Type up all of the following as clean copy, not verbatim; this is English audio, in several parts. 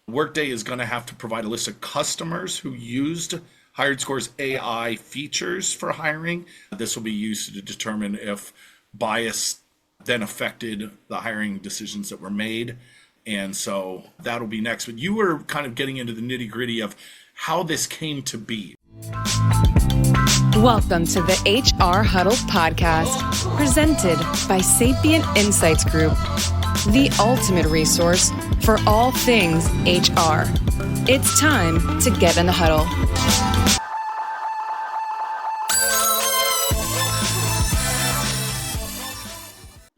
Workday is going to have to provide a list of customers who used HiredScore's AI features for hiring. This will be used to determine if bias then affected the hiring decisions that were made. And so that'll be next. But you were kind of getting into the nitty gritty of how this came to be. Welcome to the HR Huddle podcast, presented by Sapient Insights Group, the ultimate resource for all things HR. It's time to get in the huddle.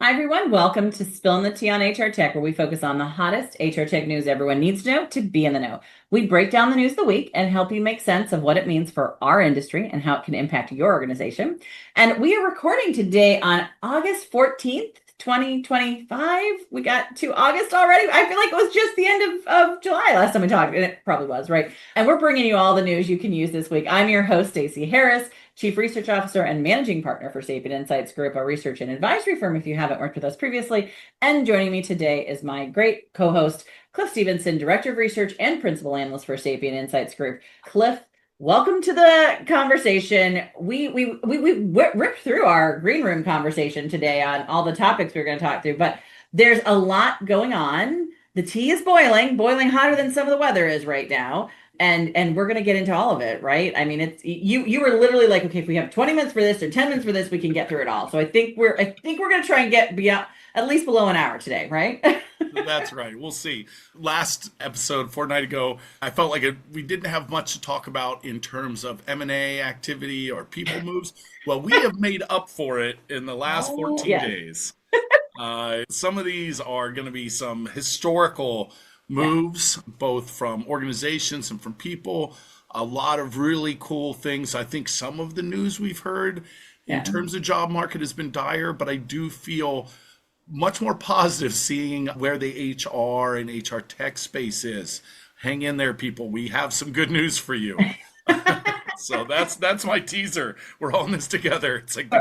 Hi, everyone. Welcome to Spilling the Tea on HR Tech, where we focus on the hottest HR tech news everyone needs to know to be in the know. We break down the news of the week and help you make sense of what it means for our industry and how it can impact your organization. And we are recording today on August 14th, 2025. We got to August already. I feel like it was just the end of July last time we talked, and it probably was, right? And we're bringing you all the news you can use this week. I'm your host, Stacey Harris, Chief Research Officer and Managing Partner for Sapient Insights Group, a research and advisory firm if you haven't worked with us previously. And joining me today is my great co-host, Cliff Stevenson, Director of Research and Principal Analyst for Sapient Insights Group. Cliff, welcome to the conversation. We ripped through our green room conversation today on all the topics we're going to talk through, but there's a lot going on. The tea is boiling hotter than some of the weather is right now. And we're going to get into all of it, right? I mean, it's you were literally like, okay, if we have 20 minutes for this or 10 minutes for this, we can get through it all. So I think we're going to try and get beyond at least below an hour today, right? That's right. We'll see. Last episode, fortnight ago, I felt like we didn't have much to talk about in terms of M&A activity or people moves. Well, we have made up for it in the last 14 days. Some of these are going to be some historical moves, both from organizations and from people. A lot of really cool things. I think some of the news we've heard in terms of job market has been dire, but I do feel much more positive seeing where the HR and HR tech space is. Hang in there, people. We have some good news for you. So that's my teaser. We're all in this together. It's like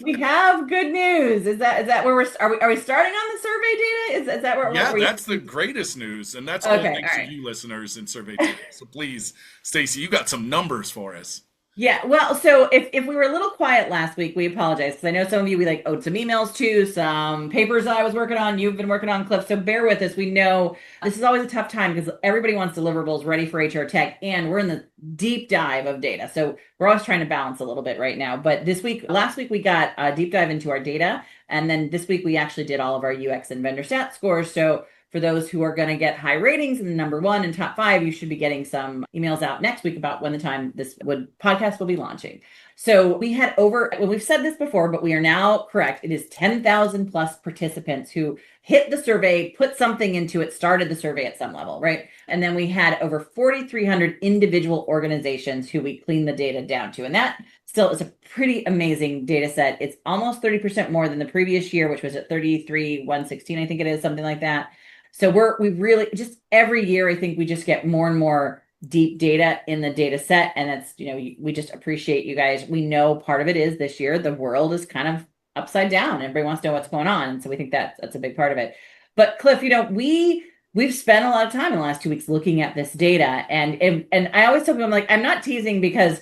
we have good news. Is that where are we starting on the survey data? Is that where? Yeah, that's the greatest news, and that's all thanks to you listeners in survey data. So please, Stacey, you got some numbers for us. Yeah, well, so if we were a little quiet last week, we apologize, because I know some of you, we owed some emails too, some papers that I was working on, you've been working on, Cliff, so bear with us. We know this is always a tough time because everybody wants deliverables ready for HR tech, and we're in the deep dive of data. So we're always trying to balance a little bit right now. But last week we got a deep dive into our data, and then this week we actually did all of our UX and vendor stat scores. So for those who are going to get high ratings in the number 1 and top 5, you should be getting some emails out next week about when the time this podcast will be launching. So we had we've said this before, but we are now correct. It is 10,000 plus participants who hit the survey, put something into it, started the survey at some level, right? And then we had over 4,300 individual organizations who we cleaned the data down to. And that still is a pretty amazing data set. It's almost 30% more than the previous year, which was at 33,116, I think it is, something like that. So we really just every year, I think we just get more and more deep data in the data set. And it's, we just appreciate you guys. We know part of it is this year, the world is kind of upside down. Everybody wants to know what's going on. And so we think that's a big part of it. But Cliff, we've spent a lot of time in the last 2 weeks looking at this data. And I always tell people, I'm like, I'm not teasing because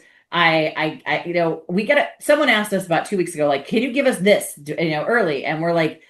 someone asked us about 2 weeks ago, like, can you give us this, early? And we're like,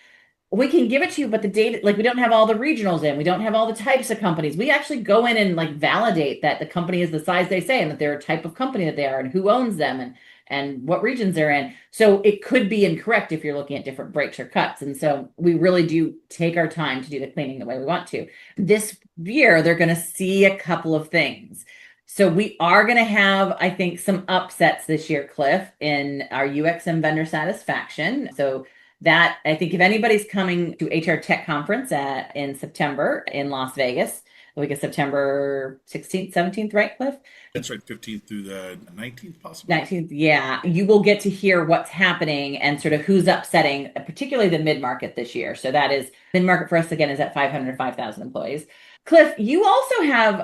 we can give it to you, but the data, we don't have all the regionals in. We don't have all the types of companies. We actually go in and validate that the company is the size they say and that they're a type of company that they are and who owns them and what regions they're in. So it could be incorrect if you're looking at different breaks or cuts. And so we really do take our time to do the cleaning the way we want to. This year, they're going to see a couple of things. So we are going to have, I think, some upsets this year, Cliff, in our UX and vendor satisfaction. So that, I think, if anybody's coming to HR Tech Conference in September in Las Vegas, the week of September 16th, 17th, right, Cliff? That's right, 15th through the 19th, possibly. 19th, yeah. You will get to hear what's happening and sort of who's upsetting, particularly the mid-market this year. So that is, mid-market for us, again, is at 500 to 5,000 employees. Cliff, you also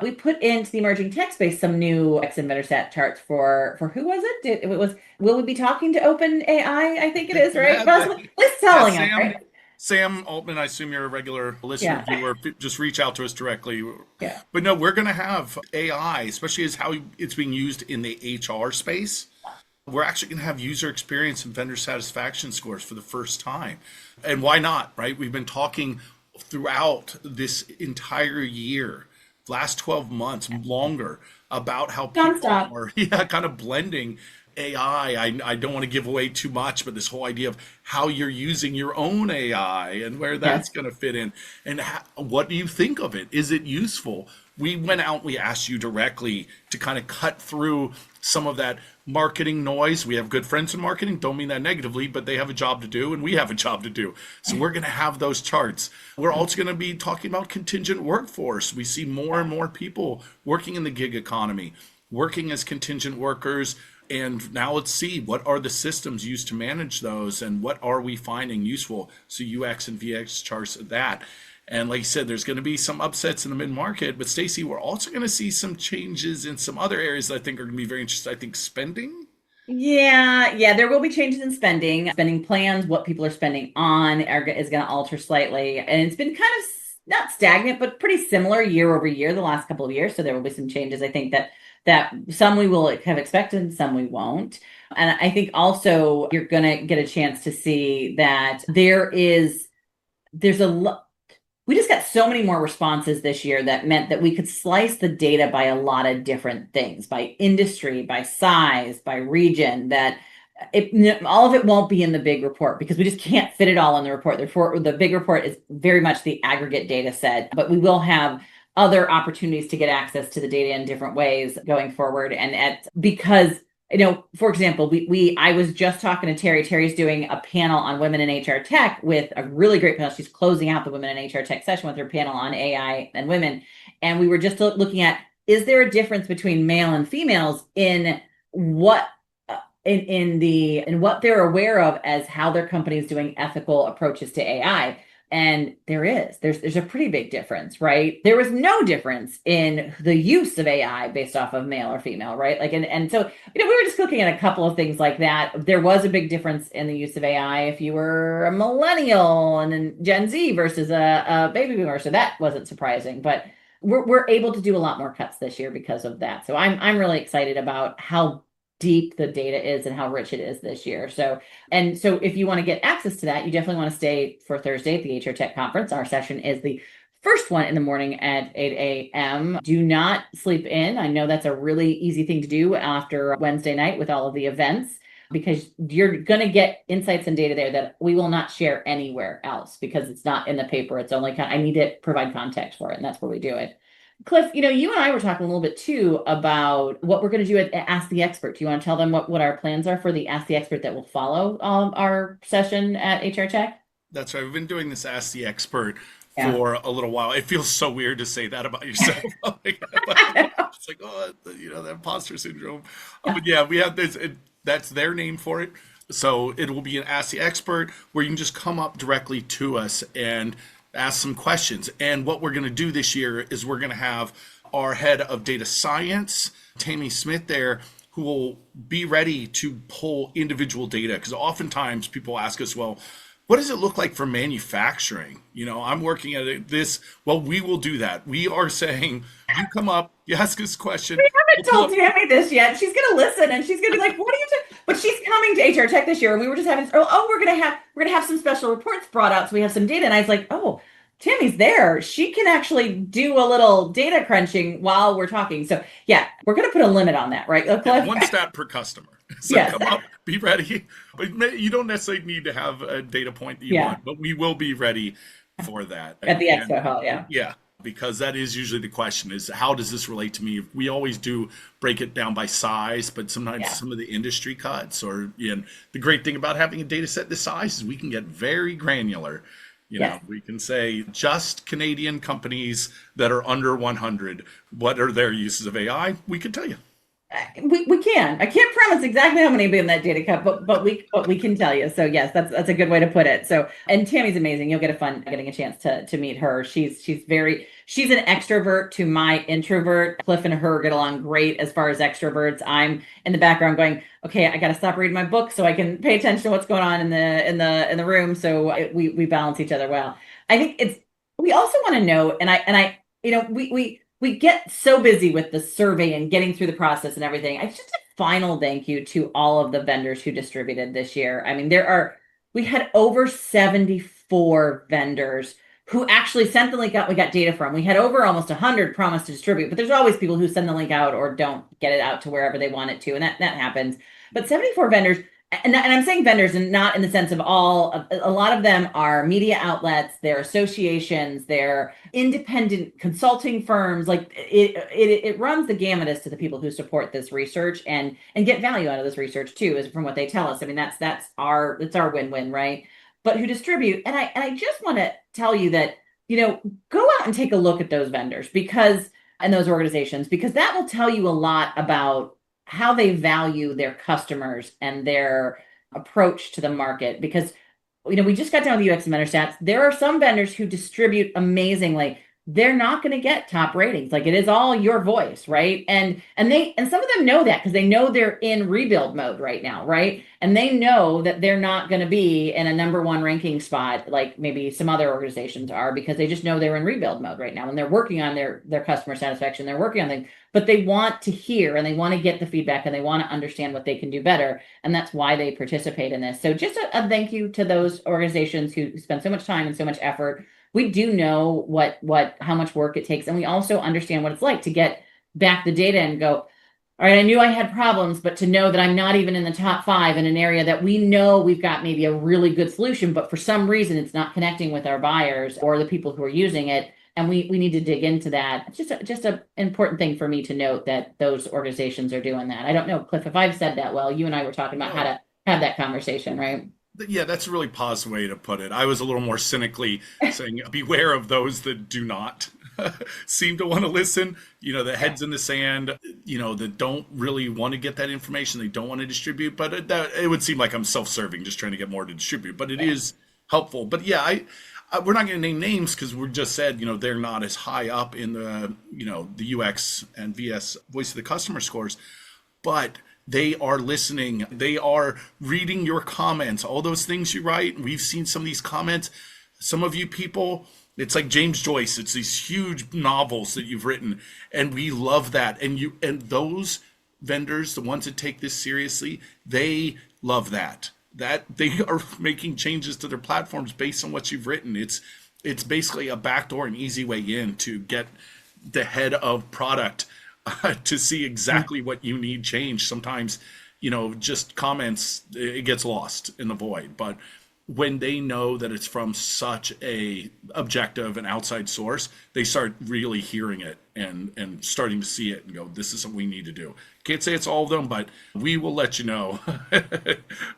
we put into the emerging tech space some new X and vendor stat charts for who was it? Will we be talking to OpenAI? I think it is, right? Yeah, At least telling Sam, us, right? Sam Altman, I assume you're a regular listener, Yeah. viewer. Just reach out to us directly. Yeah. But no, we're going to have AI, especially as how it's being used in the HR space. We're actually going to have user experience and vendor satisfaction scores for the first time. And why not, right? We've been talking throughout this entire year, last 12 months, longer, about how people Nonstop. are kind of blending AI. I don't want to give away too much, but this whole idea of how you're using your own AI and where that's Yes. going to fit in. And what do you think of it? Is it useful? We went out, we asked you directly to kind of cut through some of that marketing noise. We have good friends in marketing, don't mean that negatively, but they have a job to do and we have a job to do. So we're going to have those charts. We're also going to be talking about contingent workforce. We see more and more people working in the gig economy, working as contingent workers. And now let's see, what are the systems used to manage those and what are we finding useful? So UX and VX charts of that. And like you said, there's going to be some upsets in the mid-market, but Stacey, we're also going to see some changes in some other areas that I think are going to be very interesting. I think spending. Yeah, there will be changes in spending plans, what people are spending on is going to alter slightly. And it's been kind of not stagnant, but pretty similar year over year, the last couple of years. So there will be some changes. I think that some we will have expected and some we won't. And I think also you're going to get a chance to see that there's a lot. We just got so many more responses this year that meant that we could slice the data by a lot of different things, by industry, by size, by region, that all of it won't be in the big report because we just can't fit it all in the report. The big report is very much the aggregate data set, but we will have other opportunities to get access to the data in different ways going forward. Because for example, I was just talking to Terry. Terry's doing a panel on women in HR tech with a really great panel. She's closing out the women in HR tech session with her panel on AI and women. And we were just looking at, is there a difference between male and females in what in what they're aware of as how their company is doing ethical approaches to AI? And there's a pretty big difference, right? There was no difference in the use of AI based off of male or female, right? And so, we were just looking at a couple of things like that. There was a big difference in the use of AI if you were a millennial and then Gen Z versus a baby boomer. So that wasn't surprising, but we're able to do a lot more cuts this year because of that. So I'm really excited about how deep the data is and how rich it is this year. So if you want to get access to that, you definitely want to stay for Thursday at the HR Tech Conference. Our session is the first one in the morning at 8 a.m. Do not sleep in. I know that's a really easy thing to do after Wednesday night with all of the events, because you're going to get insights and data there that we will not share anywhere else because it's not in the paper. It's only I need to provide context for it, and that's where we do it. Cliff, you and I were talking a little bit too about what we're going to do at Ask the Expert. Do you want to tell them what our plans are for the Ask the Expert that will follow our session at HR Tech? That's right. We've been doing this Ask the Expert for a little while. It feels so weird to say that about yourself. It's like, the imposter syndrome. But yeah, we have this. That's their name for it. So it will be an Ask the Expert where you can just come up directly to us and ask some questions. And what we're going to do this year is we're going to have our head of data science, Tammy Smith, there, who will be ready to pull individual data. Because oftentimes people ask us, well, what does it look like for manufacturing? I'm working at this. Well, we will do that. We are saying, you come up, you ask us a question. We haven't told Tammy this yet. She's going to listen and she's going to be like, what are you doing? But she's coming to HR Tech this year. And we were just having, we're going to have some special reports brought out. So we have some data. And I was like, oh, Tammy's there. She can actually do a little data crunching while we're talking. So yeah, we're going to put a limit on that, right? Yeah, one stat per customer. So yes. Come up, be ready. But you don't necessarily need to have a data point that you want, but we will be ready for that. At the expo hall, yeah. Yeah, because that is usually the question is, how does this relate to me? We always do break it down by size, but sometimes some of the industry cuts the great thing about having a data set this size is we can get very granular. We can say just Canadian companies that are under 100, what are their uses of AI? We could tell you. We can. I can't promise exactly how many will be in that data cup, but we can tell you. So yes, that's a good way to put it. So, and Tammy's amazing. You'll get a fun getting a chance to meet her. She's an extrovert to my introvert. Cliff and her get along great as far as extroverts. I'm in the background going, okay, I got to stop reading my book so I can pay attention to what's going on in the room. So we balance each other well. I think we also want to know, and I we get so busy with the survey and getting through the process and everything. I just a final thank you to all of the vendors who distributed this year. I mean, we had over 74 vendors who actually sent the link out. We got data from. We had over almost 100 promised to distribute, but there's always people who send the link out or don't get it out to wherever they want it to, and that happens. But 74 vendors, and I'm saying vendors and not in the sense of all, a lot of them are media outlets, they're associations, they're independent consulting firms. Like it runs the gamut as to the people who support this research and get value out of this research too, is from what they tell us. I mean, that's our win-win, right? But who distribute. And I just want to tell you that, go out and take a look at those vendors and those organizations, because that will tell you a lot about how they value their customers and their approach to the market. Because, we just got down with UX and vendor stats. There are some vendors who distribute amazingly. They're not going to get top ratings. Like, it is all your voice, right? And some of them know that because they know they're in rebuild mode right now, right? And they know that they're not going to be in a number one ranking spot like maybe some other organizations are, because they just know they're in rebuild mode right now and they're working on their customer satisfaction. They're working on things, but they want to hear and they want to get the feedback and they want to understand what they can do better. And that's why they participate in this. So just a thank you to those organizations who spend so much time and so much effort. We do know how much work it takes, and we also understand what it's like to get back the data and go, all right, I knew I had problems, but to know that I'm not even in the top 5 in an area that we know we've got maybe a really good solution, but for some reason it's not connecting with our buyers or the people who are using it, and we need to dig into that. It's just an important thing for me to note that those organizations are doing that. I don't know, Cliff, if I've said that well. You and I were talking about how to have that conversation, right? Yeah, that's a really positive way to put it. I was a little more cynically saying, beware of those that do not seem to want to listen, the heads in the sand, that don't really want to get that information. They don't want to distribute, but it would seem like I'm self-serving, just trying to get more to distribute, but it is helpful. But yeah, we're not going to name names because we just said, they're not as high up in the UX and VS voice of the customer scores, but they are listening. They are reading your comments, all those things you write. We've seen some of these comments. Some of you people, it's like James Joyce. It's these huge novels that you've written, and we love that. And those vendors, the ones that take this seriously, they love that. That they are making changes to their platforms based on what you've written. It's basically a backdoor and easy way in to get the head of product to see exactly what you need changed. Sometimes, just comments, it gets lost in the void. But when they know that it's from such a objective and outside source, they start really hearing it and starting to see it and go, this is what we need to do. Can't say it's all of them, but we will let you know.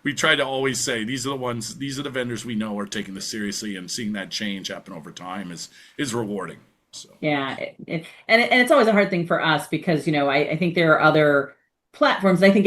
We try to always say, these are the vendors we know are taking this seriously, and seeing that change happen over time is rewarding. So. Yeah, and it's always a hard thing for us because I think there are other platforms. I think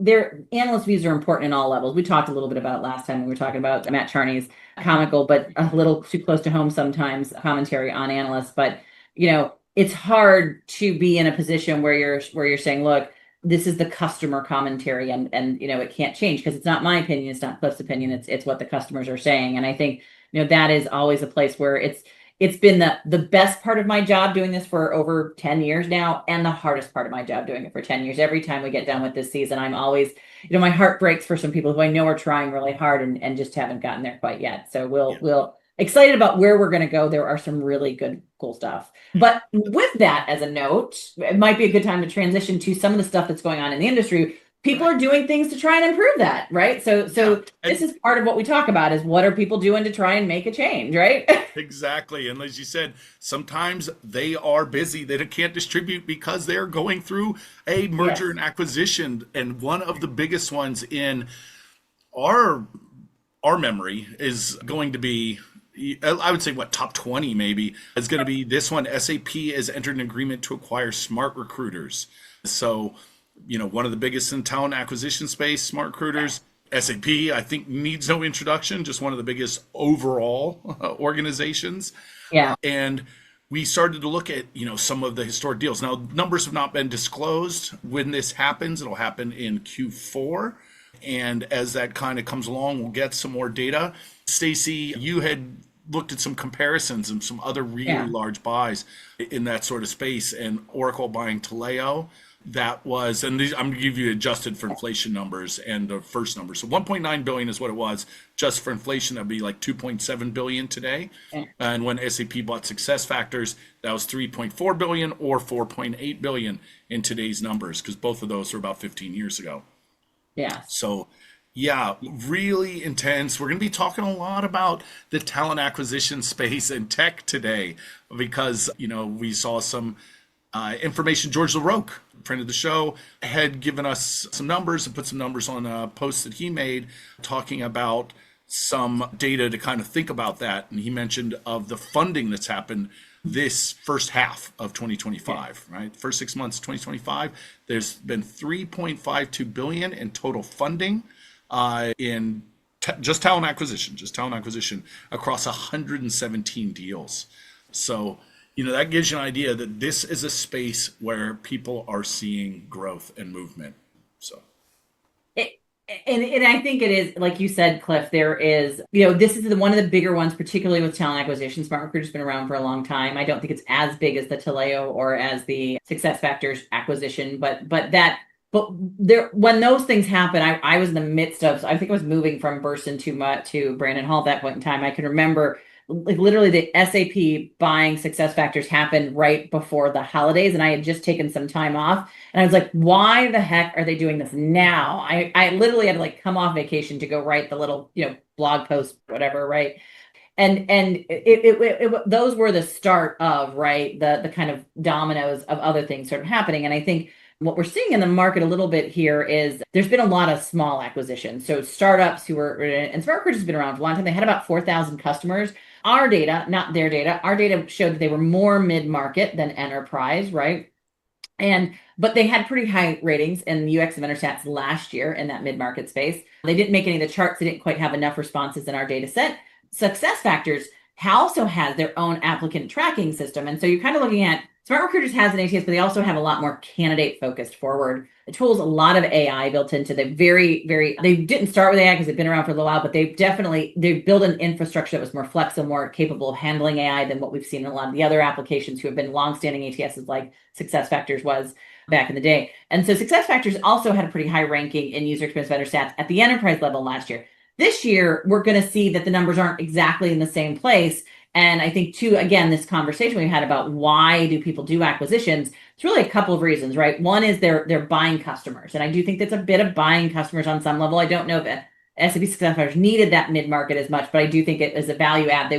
their analyst views are important in all levels. We talked a little bit about it last time when we were talking about Matt Charney's comical, but a little too close to home sometimes commentary on analysts. But it's hard to be in a position where you're saying, look, this is the customer commentary, and it can't change because it's not my opinion, it's not Cliff's opinion, it's what the customers are saying. And I think that is always a place where it's been the best part of my job doing this for over 10 years now, and the hardest part of my job doing it for 10 years. Every time we get done with this season, I'm always, my heart breaks for some people who I know are trying really hard and just haven't gotten there quite yet. So we'll excited about where we're going to go. There are some really good, cool stuff. But with that as a note, it might be a good time to transition to some of the stuff that's going on in the industry. People are doing things to try and improve that, right? So this is part of what we talk about, is what are people doing to try and make a change, right? Exactly. And as you said, sometimes they are busy. They can't distribute because they're going through a merger and acquisition. And one of the biggest ones in our memory is going to be I would say what, top 20 maybe, is going to be this one. SAP has entered an agreement to acquire Smart Recruiters. So, one of the biggest in talent acquisition space, Smart Recruiters. SAP, I think, needs no introduction, just one of the biggest overall organizations. Yeah. And we started to look at, some of the historic deals. Now, numbers have not been disclosed when this happens. It'll happen in Q4. And as that kind of comes along, we'll get some more data. Stacey, you had looked at some comparisons and some other really large buys in that sort of space, and Oracle buying Taleo. That was, and these, I'm going to give you adjusted for inflation numbers and the first number. So 1.9 billion is what it was just for inflation. That'd be like 2.7 billion today. And when SAP bought SuccessFactors, that was 3.4 billion or 4.8 billion in today's numbers, because both of those were about 15 years ago. Yeah. So yeah, really intense. We're going to be talking a lot about the talent acquisition space and tech today, because, we saw some information. George LaRoque, friend of the show, had given us some numbers and put some numbers on a post that he made talking about some data to kind of think about that. And he mentioned of the funding that's happened this first half of 2025, right? First 6 months of 2025, there's been 3.52 billion in total funding in just talent acquisition across 117 deals. So, that gives you an idea that this is a space where people are seeing growth and movement. So, and I think it is, like you said, Cliff, there is, this is one of the bigger ones, particularly with talent acquisition. Smart Recruiter's been around for a long time. I don't think it's as big as the Taleo or as the SuccessFactors acquisition, but there, when those things happen, I was in the midst of, I think I was moving from Burson to Brandon Hall at that point in time. I can remember like literally the SAP buying SuccessFactors happened right before the holidays, and I had just taken some time off, and I was like, why the heck are they doing this now? I literally had to like come off vacation to go write the little, blog post, whatever, right? And those were the start of, right, the kind of dominoes of other things sort of happening. And I think what we're seeing in the market a little bit here is there's been a lot of small acquisitions. So startups and Smart Recruiters has been around for a long time. They had about 4,000 customers. Our data, not their data, our data showed that they were more mid-market than enterprise, right? But they had pretty high ratings in the UX and vendor stats last year in that mid-market space. They didn't make any of the charts. They didn't quite have enough responses in our data set. SuccessFactors also has their own applicant tracking system. And so you're kind of looking at Smart Recruiters has an ATS, but they also have a lot more candidate focused forward. The tools, a lot of AI built into them. They didn't start with AI because they've been around for a little while, but they've built an infrastructure that was more flexible, more capable of handling AI than what we've seen in a lot of the other applications who have been longstanding ATSs like SuccessFactors was back in the day. And so SuccessFactors also had a pretty high ranking in user experience vendor stats at the enterprise level last year. This year, we're going to see that the numbers aren't exactly in the same place. And I think, too, again, this conversation we had about why do people do acquisitions, it's really a couple of reasons, right? One is they're buying customers. And I do think that's a bit of buying customers on some level. I don't know if SAP SuccessFactors needed that mid-market as much, but I do think it is a value add.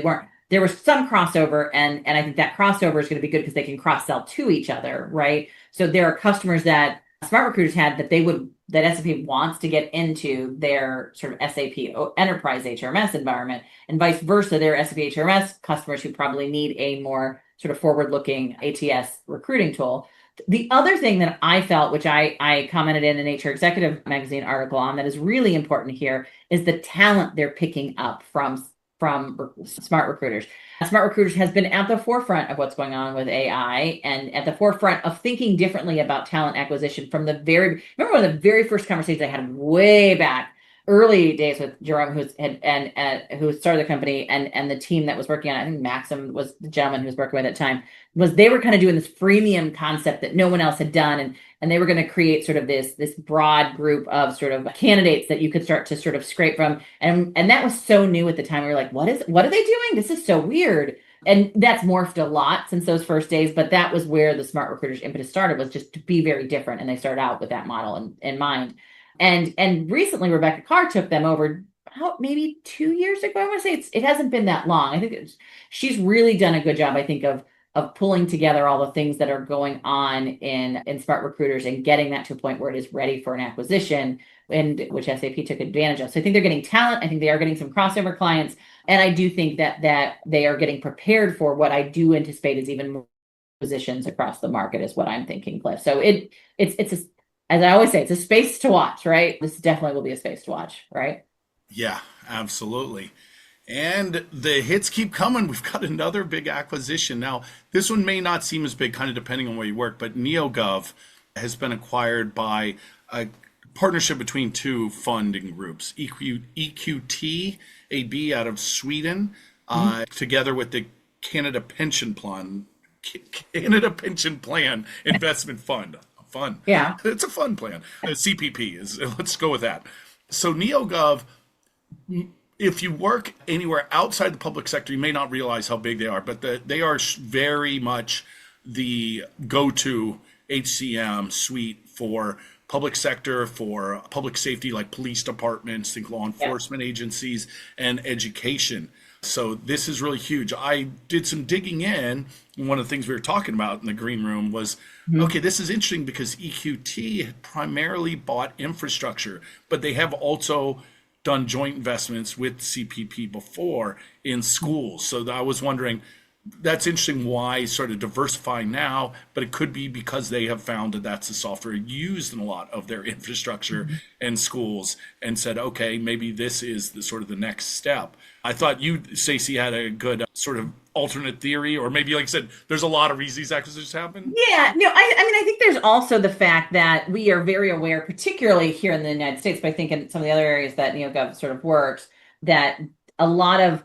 There was some crossover, and I think that crossover is going to be good because they can cross-sell to each other, right? So there are customers that Smart Recruiters had that SAP wants to get into their sort of SAP enterprise HRMS environment, and vice versa. There are SAP HRMS customers who probably need a more sort of forward-looking ATS recruiting tool. The other thing that I felt, which I commented in an HR Executive magazine article on, that is really important here is the talent they're picking up from Smart Recruiters. Smart Recruiters has been at the forefront of what's going on with AI and at the forefront of thinking differently about talent acquisition remember one of the very first conversations I had way back, early days with Jerome, who started the company, and the team that was working on it. I think Maxim was the gentleman who was working with at the time, was they were kind of doing this freemium concept that no one else had done. And they were going to create sort of this broad group of sort of candidates that you could start to sort of scrape from. And that was so new at the time. We were like, what are they doing? This is so weird. And that's morphed a lot since those first days. But that was where the Smart Recruiters impetus started, was just to be very different. And they started out with that model in mind. And recently, Rebecca Carr took them over maybe 2 years ago. I want to say it hasn't been that long. I think she's really done a good job, I think, of of pulling together all the things that are going on in Smart Recruiters and getting that to a point where it is ready for an acquisition, and which SAP took advantage of. So I think they're getting talent. I think they are getting some crossover clients. And I do think that they are getting prepared for what I do anticipate is even more positions across the market is what I'm thinking, Cliff. So as I always say, it's a space to watch, right? This definitely will be a space to watch, right? Yeah, absolutely. And the hits keep coming. We've got another big acquisition. Now, this one may not seem as big, kind of depending on where you work, but NeoGov has been acquired by a partnership between two funding groups, EQT AB out of Sweden, together with the Canada Pension Plan Investment Fund. Fun. Yeah. It's a fun plan. CPP is, let's go with that. So NeoGov, if you work anywhere outside the public sector, you may not realize how big they are, but they are very much the go-to HCM suite for public sector, for public safety, like police departments, think law enforcement agencies, and education. So this is really huge. I did some digging in. One of the things we were talking about in the green room was, okay, this is interesting because EQT primarily bought infrastructure, but they have also done joint investments with CPP before in schools. So I was wondering, that's interesting why sort of diversifying now, but it could be because they have found that that's the software used in a lot of their infrastructure and schools and said, okay, maybe this is the sort of the next step. I thought you, Stacey, had a good sort of alternate theory, or maybe, like I said, there's a lot of reasons these acquisitions happen. Yeah, no, I mean, I think there's also the fact that we are very aware, particularly here in the United States, but I think in some of the other areas that NeoGov sort of works, that a lot of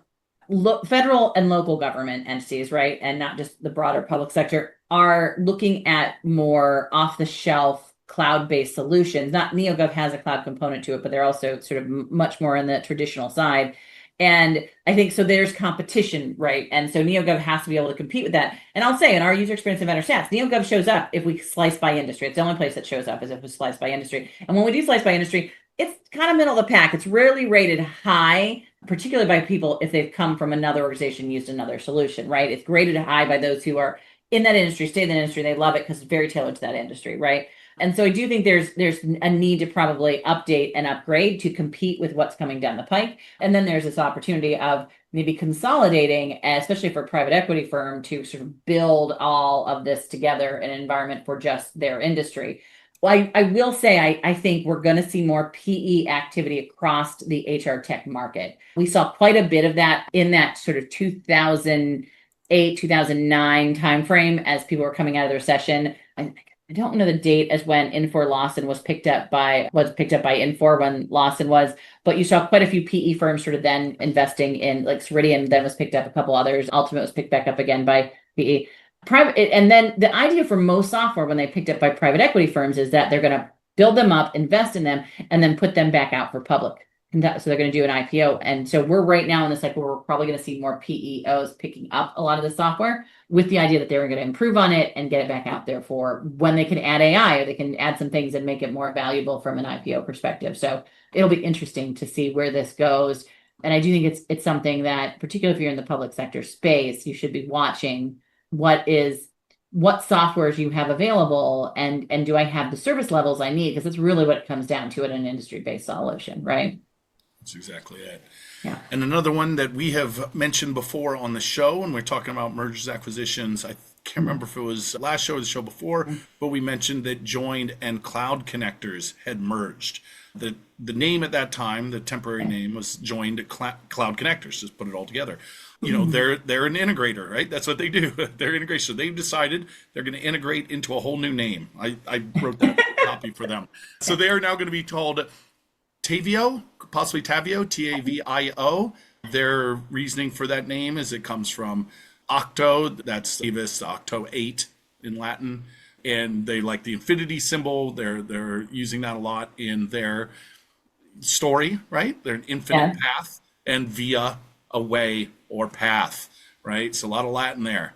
federal and local government entities, right, and not just the broader public sector, are looking at more off-the-shelf cloud-based solutions. Not NeoGov has a cloud component to it, but they're also sort of much more in the traditional side. And I think so there's competition, right? And so NeoGov has to be able to compete with that. And I'll say in our user experience and vendor stats, NeoGov shows up if we slice by industry. It's the only place that shows up is if we slice by industry. And when we do slice by industry, it's kind of middle of the pack. It's rarely rated high, particularly by people if they've come from another organization, used another solution, right? It's graded high by those who are in that industry, stay in that industry. They love it because it's very tailored to that industry, right? And so I do think there's a need to probably update and upgrade to compete with what's coming down the pike. And then there's this opportunity of maybe consolidating, especially for a private equity firm, to sort of build all of this together in an environment for just their industry. Well, I will say, I think we're going to see more PE activity across the HR tech market. We saw quite a bit of that in that sort of 2008, 2009 timeframe as people were coming out of the recession. I don't know the date as when Infor Lawson was picked up by Infor when Lawson was, but you saw quite a few PE firms sort of then investing in, like Ceridian then was picked up, a couple others. Ultimate was picked back up again by PE. And then the idea for most software when they picked up by private equity firms is that they're going to build them up, invest in them, and then put them back out for public. So they're going to do an IPO. And so we're right now in the cycle where we're probably going to see more PEOs picking up a lot of the software with the idea that they're going to improve on it and get it back out there for when they can add AI or they can add some things and make it more valuable from an IPO perspective. So it'll be interesting to see where this goes. And I do think it's something that, particularly if you're in the public sector space, you should be watching what softwares you have available and do I have the service levels I need? Because that's really what it comes down to in an industry-based solution, right? That's exactly it. Yeah. And another one that we have mentioned before on the show when we're talking about mergers, acquisitions, I can't remember if it was last show or the show before, but we mentioned that Joined and Cloud Connectors had merged. The name at that time, the temporary name was Joined Cloud Connectors, just put it all together. You know, they're an integrator, right? That's what they do. They're integration. So they've decided they're going to integrate into a whole new name. I wrote that copy for them. So they are now going to be called Tavio, possibly Tavio, Tavio. Their reasoning for that name is it comes from Octo, that's Avis, Octo 8 in Latin, and they like the infinity symbol. They're using that a lot in their story, right? They're an infinite path, and via, a way, or path, right? So a lot of Latin there.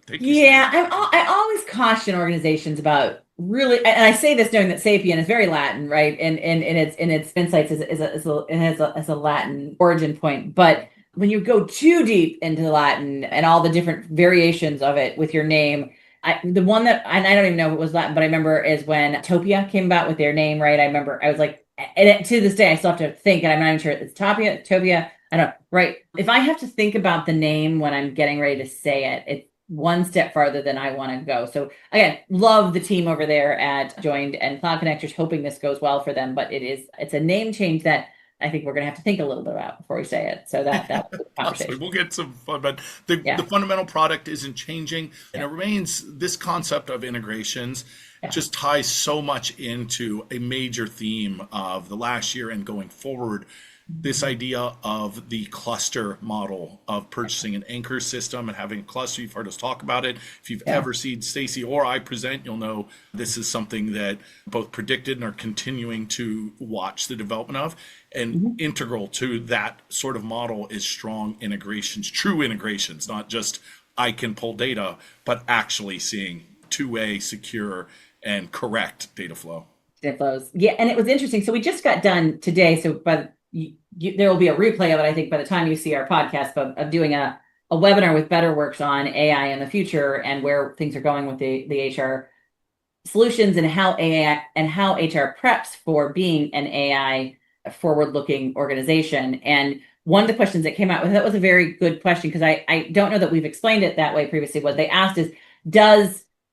Yeah, I always caution organizations about really, and I say this knowing that Sapient is very Latin, right? And its insights is a Latin origin point. But when you go too deep into Latin and all the different variations of it with your name, the one that, and I don't even know if it was Latin, but I remember is when Topia came about with their name, right? I remember I was like, and to this day, I still have to think, and I'm not even sure it's Topia. I don't know, right? If I have to think about the name when I'm getting ready to say it, it's one step farther than I want to go. So again, love the team over there at Joined and Cloud Connectors, hoping this goes well for them. But it's a name change that I think we're going to have to think a little bit about before we say it. So that's the Possibly. conversation. We'll get some fun, but the fundamental product isn't changing, and it remains this concept of integrations just ties so much into a major theme of the last year and going forward. This idea of the cluster model of purchasing an anchor system and having a cluster. You've heard us talk about it. If you've ever seen Stacey or I present, you'll know this is something that both predicted and are continuing to watch the development of. And integral to that sort of model is strong integrations, true integrations, not just I can pull data, but actually seeing two-way, secure, and correct data flow. Data flows. Yeah, and it was interesting. So we just got done today. So there will be a replay of it, I think, by the time you see our podcast, of doing a webinar with BetterWorks on AI in the future and where things are going with the HR solutions and how AI and how HR preps for being an AI forward-looking organization. And one of the questions that came out with that was a very good question, because I don't know that we've explained it that way previously. What they asked is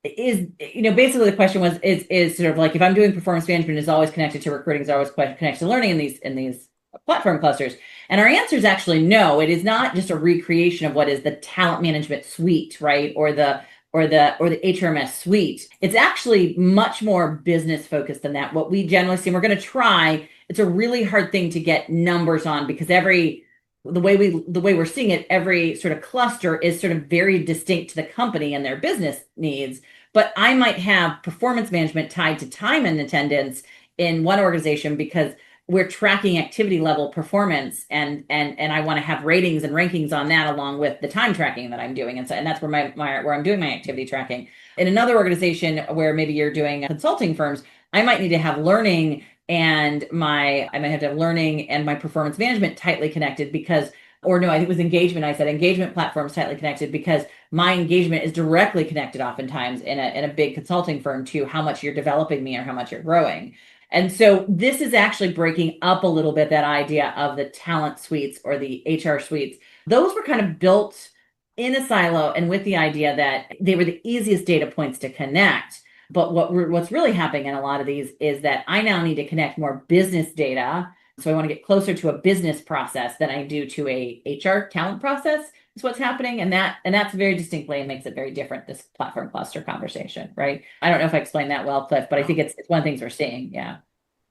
basically the question was is sort of like, if I'm doing performance management, is always connected to recruiting, is always connected to learning in these platform clusters. And our answer is actually no. It is not just a recreation of what is the talent management suite, right? Or the HRMS suite. It's actually much more business focused than that. What we generally see, and we're going to try, it's a really hard thing to get numbers on, because the way we're seeing it, every sort of cluster is sort of very distinct to the company and their business needs. But I might have performance management tied to time and attendance in one organization because we're tracking activity level performance, and I want to have ratings and rankings on that along with the time tracking that I'm doing. And that's where where I'm doing my activity tracking. In another organization where maybe you're doing consulting firms, I might need to have learning and I might have to have learning and my performance management tightly connected I think it was engagement. I said engagement platforms tightly connected because my engagement is directly connected oftentimes in a big consulting firm to how much you're developing me or how much you're growing. And so this is actually breaking up a little bit that idea of the talent suites or the HR suites. Those were kind of built in a silo and with the idea that they were the easiest data points to connect. But what's really happening in a lot of these is that I now need to connect more business data. So I want to get closer to a business process than I do to a HR talent process is what's happening. And that's very distinctly and makes it very different, this platform cluster conversation, right? I don't know if I explained that well, Cliff, but I think it's one of the things we're seeing. Yeah.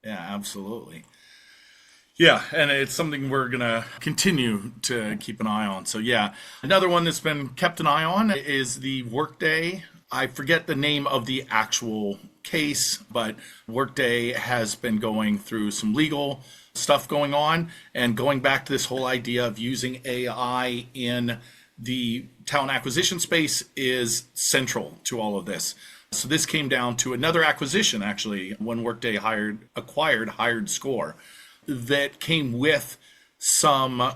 Yeah, absolutely. Yeah, and it's something we're going to continue to keep an eye on. So yeah, another one that's been kept an eye on is the Workday. I forget the name of the actual case, but Workday has been going through some legal stuff going on, and going back to this whole idea of using AI in the talent acquisition space is central to all of this. So this came down to another acquisition, actually, when Workday acquired HiredScore, that came with some,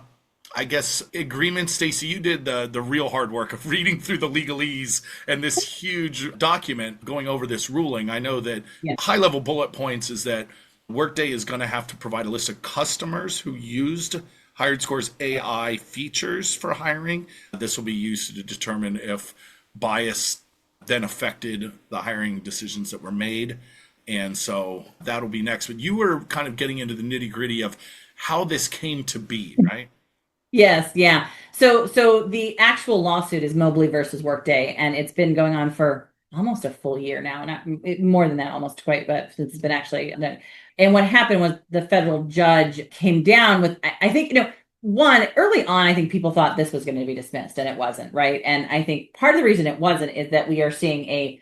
I guess, agreements. Stacey, you did the real hard work of reading through the legalese and this huge document going over this ruling. I know that high-level bullet points is that Workday is going to have to provide a list of customers who used HiredScore's AI features for hiring. This will be used to determine if bias then affected the hiring decisions that were made. And so that'll be next. But you were kind of getting into the nitty-gritty of how this came to be, right? Yes, yeah. So the actual lawsuit is Mobley versus Workday, and it's been going on for almost a full year now, not more than that, almost quite, but it's been actually. And what happened was the federal judge came down with, I think, one, early on, I think people thought this was going to be dismissed, and it wasn't, right? And I think part of the reason it wasn't is that we are seeing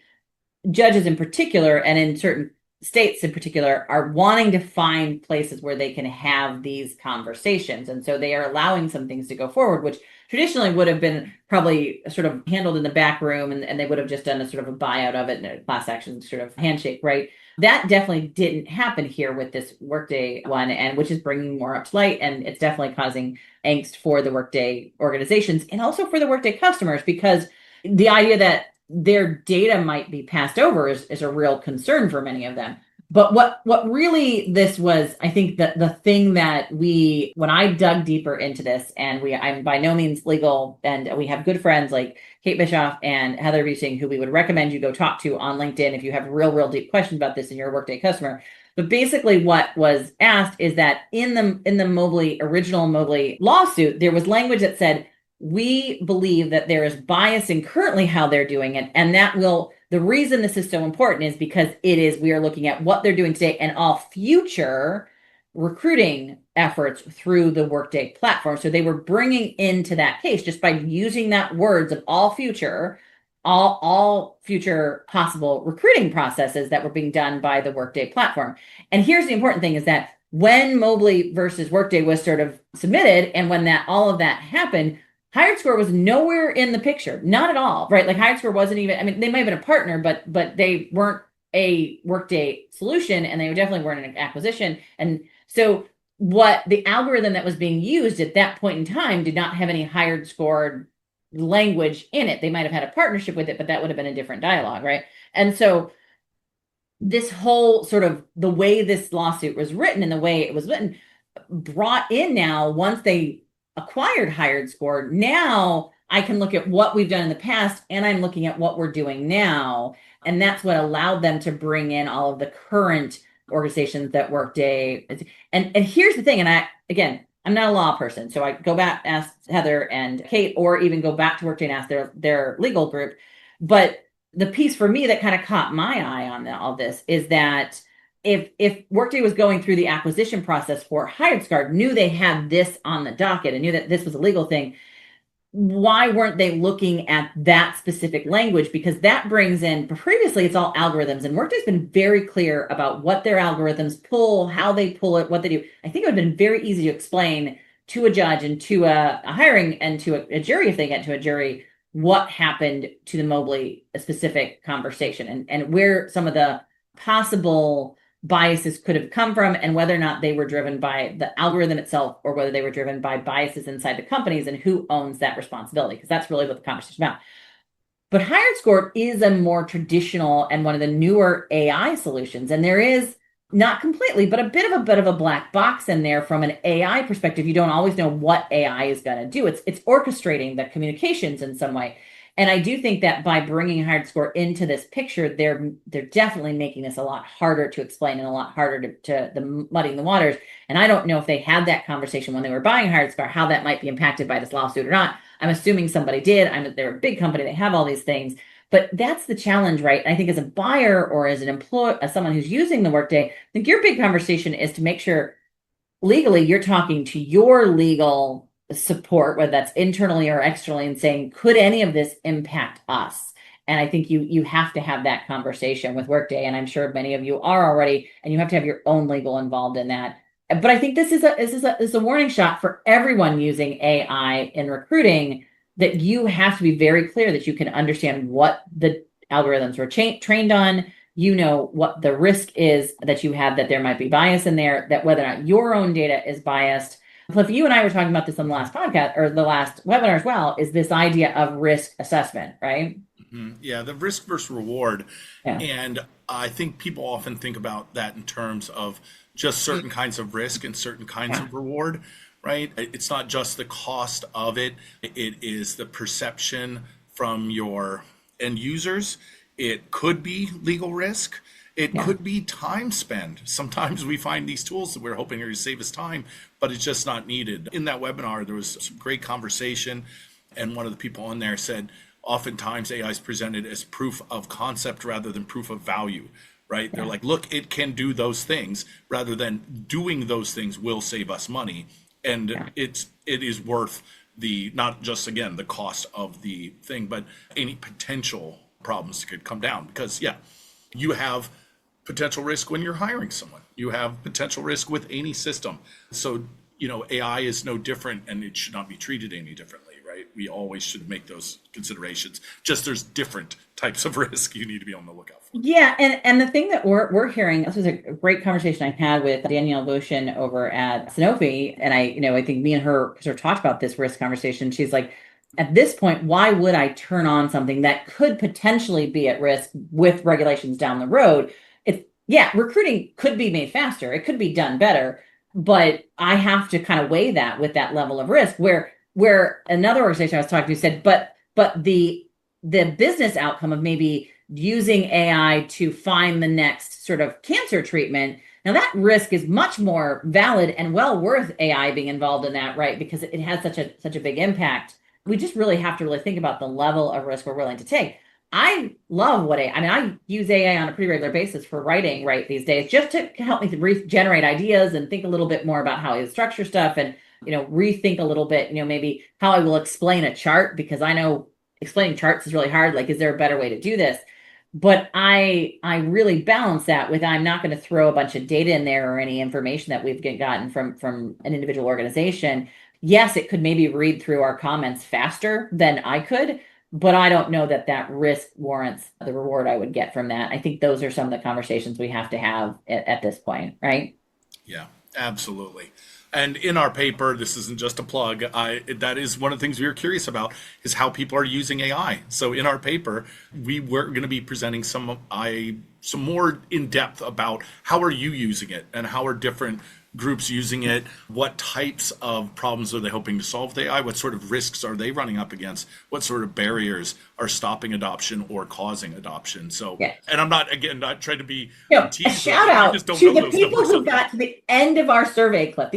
judges in particular, and in certain states in particular, are wanting to find places where they can have these conversations. And so they are allowing some things to go forward, which traditionally would have been probably sort of handled in the back room, and they would have just done a sort of a buyout of it and a class action sort of handshake, right? That definitely didn't happen here with this Workday one, and which is bringing more up to light, and it's definitely causing angst for the Workday organizations and also for the Workday customers, because the idea that their data might be passed over is a real concern for many of them. But what really this was, I think that the thing that when I dug deeper into this, and I'm by no means legal, and we have good friends like Kate Bischoff and Heather Busing, who we would recommend you go talk to on LinkedIn if you have real deep questions about this and you're a Workday customer. But basically what was asked is that in the Mobley, original Mobley lawsuit, there was language that said, we believe that there is bias in currently how they're doing it, and the reason this is so important is because we are looking at what they're doing today and all future recruiting efforts through the Workday platform. So they were bringing into that case, just by using that words of all future possible recruiting processes that were being done by the Workday platform. And here's the important thing is that when Mobley versus Workday was sort of submitted, and when all of that happened, HiredScore was nowhere in the picture, not at all, right? Like HiredScore wasn't even, I mean, they might have been a partner, but they weren't a Workday solution, and they definitely weren't an acquisition. And so what the algorithm that was being used at that point in time did not have any HiredScore language in it. They might have had a partnership with it, but that would have been a different dialogue, right? And so this whole sort of the way this lawsuit was written and the way it was written brought in now, once they acquired HiredScore, now I can look at what we've done in the past, and I'm looking at what we're doing now. And that's what allowed them to bring in all of the current organizations that Workday. And here's the thing, and I'm not a law person, so I go back, ask Heather and Kate, or even go back to Workday and ask their legal group. But the piece for me that kind of caught my eye on all this is that if Workday was going through the acquisition process for HiredScore, knew they had this on the docket and knew that this was a legal thing, why weren't they looking at that specific language? Because that brings in, previously it's all algorithms, and Workday's been very clear about what their algorithms pull, how they pull it, what they do. I think it would have been very easy to explain to a judge and to a hiring and to a jury, if they get to a jury, what happened to the Mobley specific conversation and where some of the possible biases could have come from, and whether or not they were driven by the algorithm itself or whether they were driven by biases inside the companies, and who owns that responsibility, because that's really what the conversation is about. But HiredScore is a more traditional and one of the newer AI solutions, and there is not completely, but a bit of a black box in there from an AI perspective. You don't always know what AI is going to do. It's orchestrating the communications in some way. And I do think that by bringing HiredScore into this picture, they're definitely making this a lot harder to explain and a lot harder to muddying the waters. And I don't know if they had that conversation when they were buying HiredScore, how that might be impacted by this lawsuit or not. I'm assuming somebody did. They're a big company. They have all these things. But that's the challenge, right? And I think as a buyer or as an employee, as someone who's using the Workday, I think your big conversation is to make sure legally you're talking to your legal support, whether that's internally or externally, and saying, could any of this impact us? And I think you have to have that conversation with Workday, and I'm sure many of you are already, and you have to have your own legal involved in that. But I think this is a warning shot for everyone using AI in recruiting, that you have to be very clear that you can understand what the algorithms were trained on. You know what the risk is that you have, that there might be bias in there, that whether or not your own data is biased. Cliff, you and I were talking about this on the last podcast or the last webinar as well, is this idea of risk assessment, right? Mm-hmm. Yeah, the risk versus reward. Yeah. And I think people often think about that in terms of just certain kinds of risk and certain kinds of reward, right? It's not just the cost of it. It is the perception from your end users. It could be legal risk. It could be time spent. Sometimes we find these tools that we're hoping are going to save us time, but it's just not needed. In that webinar, there was some great conversation, and one of the people on there said, oftentimes AI is presented as proof of concept rather than proof of value, right? They're like, look, it can do those things, rather than doing those things will save us money. And it is worth not just, again, the cost of the thing, but any potential problems that could come down. Because, you have potential risk when you're hiring someone. You have potential risk with any system. So, AI is no different, and it should not be treated any differently, right? right? We always should make those considerations. Just there's different types of risk you need to be on the lookout for. Yeah, and the thing that we're hearing, this was a great conversation I had with Danielle Voshin over at Sanofi, and I think me and her sort of talked about this risk conversation. She's like, at this point, why would I turn on something that could potentially be at risk with regulations down the road? Recruiting could be made faster, it could be done better, but I have to kind of weigh that with that level of risk. Where another organization I was talking to said, but the business outcome of maybe using AI to find the next sort of cancer treatment. Now that risk is much more valid and well worth AI being involved in that, right? Because it has such a big impact. We just really have to really think about the level of risk we're willing to take. I love I use AI on a pretty regular basis for writing, right, these days, just to help me to regenerate ideas and think a little bit more about how I structure stuff and, rethink a little bit, maybe how I will explain a chart, because I know explaining charts is really hard. Like, is there a better way to do this? But I really balance that with, I'm not going to throw a bunch of data in there or any information that we've gotten from an individual organization. Yes, it could maybe read through our comments faster than I could, but I don't know that risk warrants the reward I would get from that. I think those are some of the conversations we have to have at this point, right? Yeah, absolutely. And in our paper, this isn't just a plug, that is one of the things we were curious about, is how people are using AI. So in our paper, we're going to be presenting some more in depth about how are you using it and how are different groups using it, what types of problems are they hoping to solve with AI, what sort of risks are they running up against, what sort of barriers are stopping adoption or causing adoption. So, Yeah. and I'm not trying to be a shout out to the people who got to the end of our survey clip,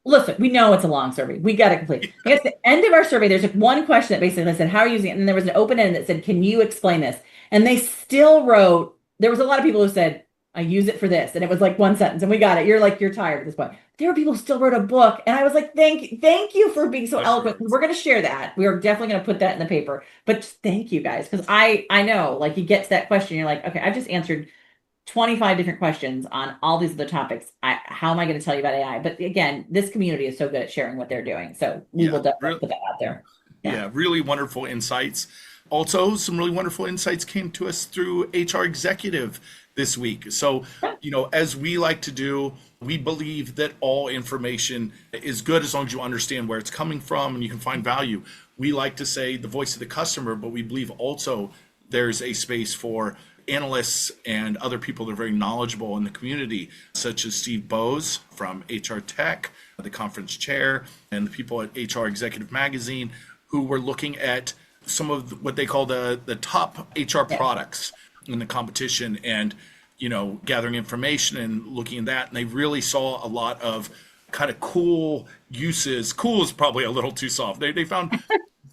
listen, we know it's a long survey, we got to complete. At the end of our survey, there's one question that basically said, how are you using it? And there was an open end that said, can you explain this? And they still wrote, there was a lot of people who said, I use it for this. And it was like one sentence and we got it. You're tired at this point. There were people who still wrote a book. And I was like, thank you for being so eloquent. We're going to share that. We are definitely going to put that in the paper, but just thank you guys. Cause I know, like, you get to that question. You're like, okay, I've just answered 25 different questions on all these other topics. How am I going to tell you about AI? But again, this community is so good at sharing what they're doing. So we will definitely put that out there. Yeah, really wonderful insights. Also, some really wonderful insights came to us through HR Executive this week. So, as we like to do, we believe that all information is good as long as you understand where it's coming from and you can find value. We like to say the voice of the customer, but we believe also there's a space for analysts and other people that are very knowledgeable in the community, such as Steve Bowes from HR Tech, the conference chair, and the people at HR Executive Magazine, who were looking at some of what they call the top HR products in the competition and, gathering information and looking at that. And they really saw a lot of kind of cool uses. Cool is probably a little too soft. They found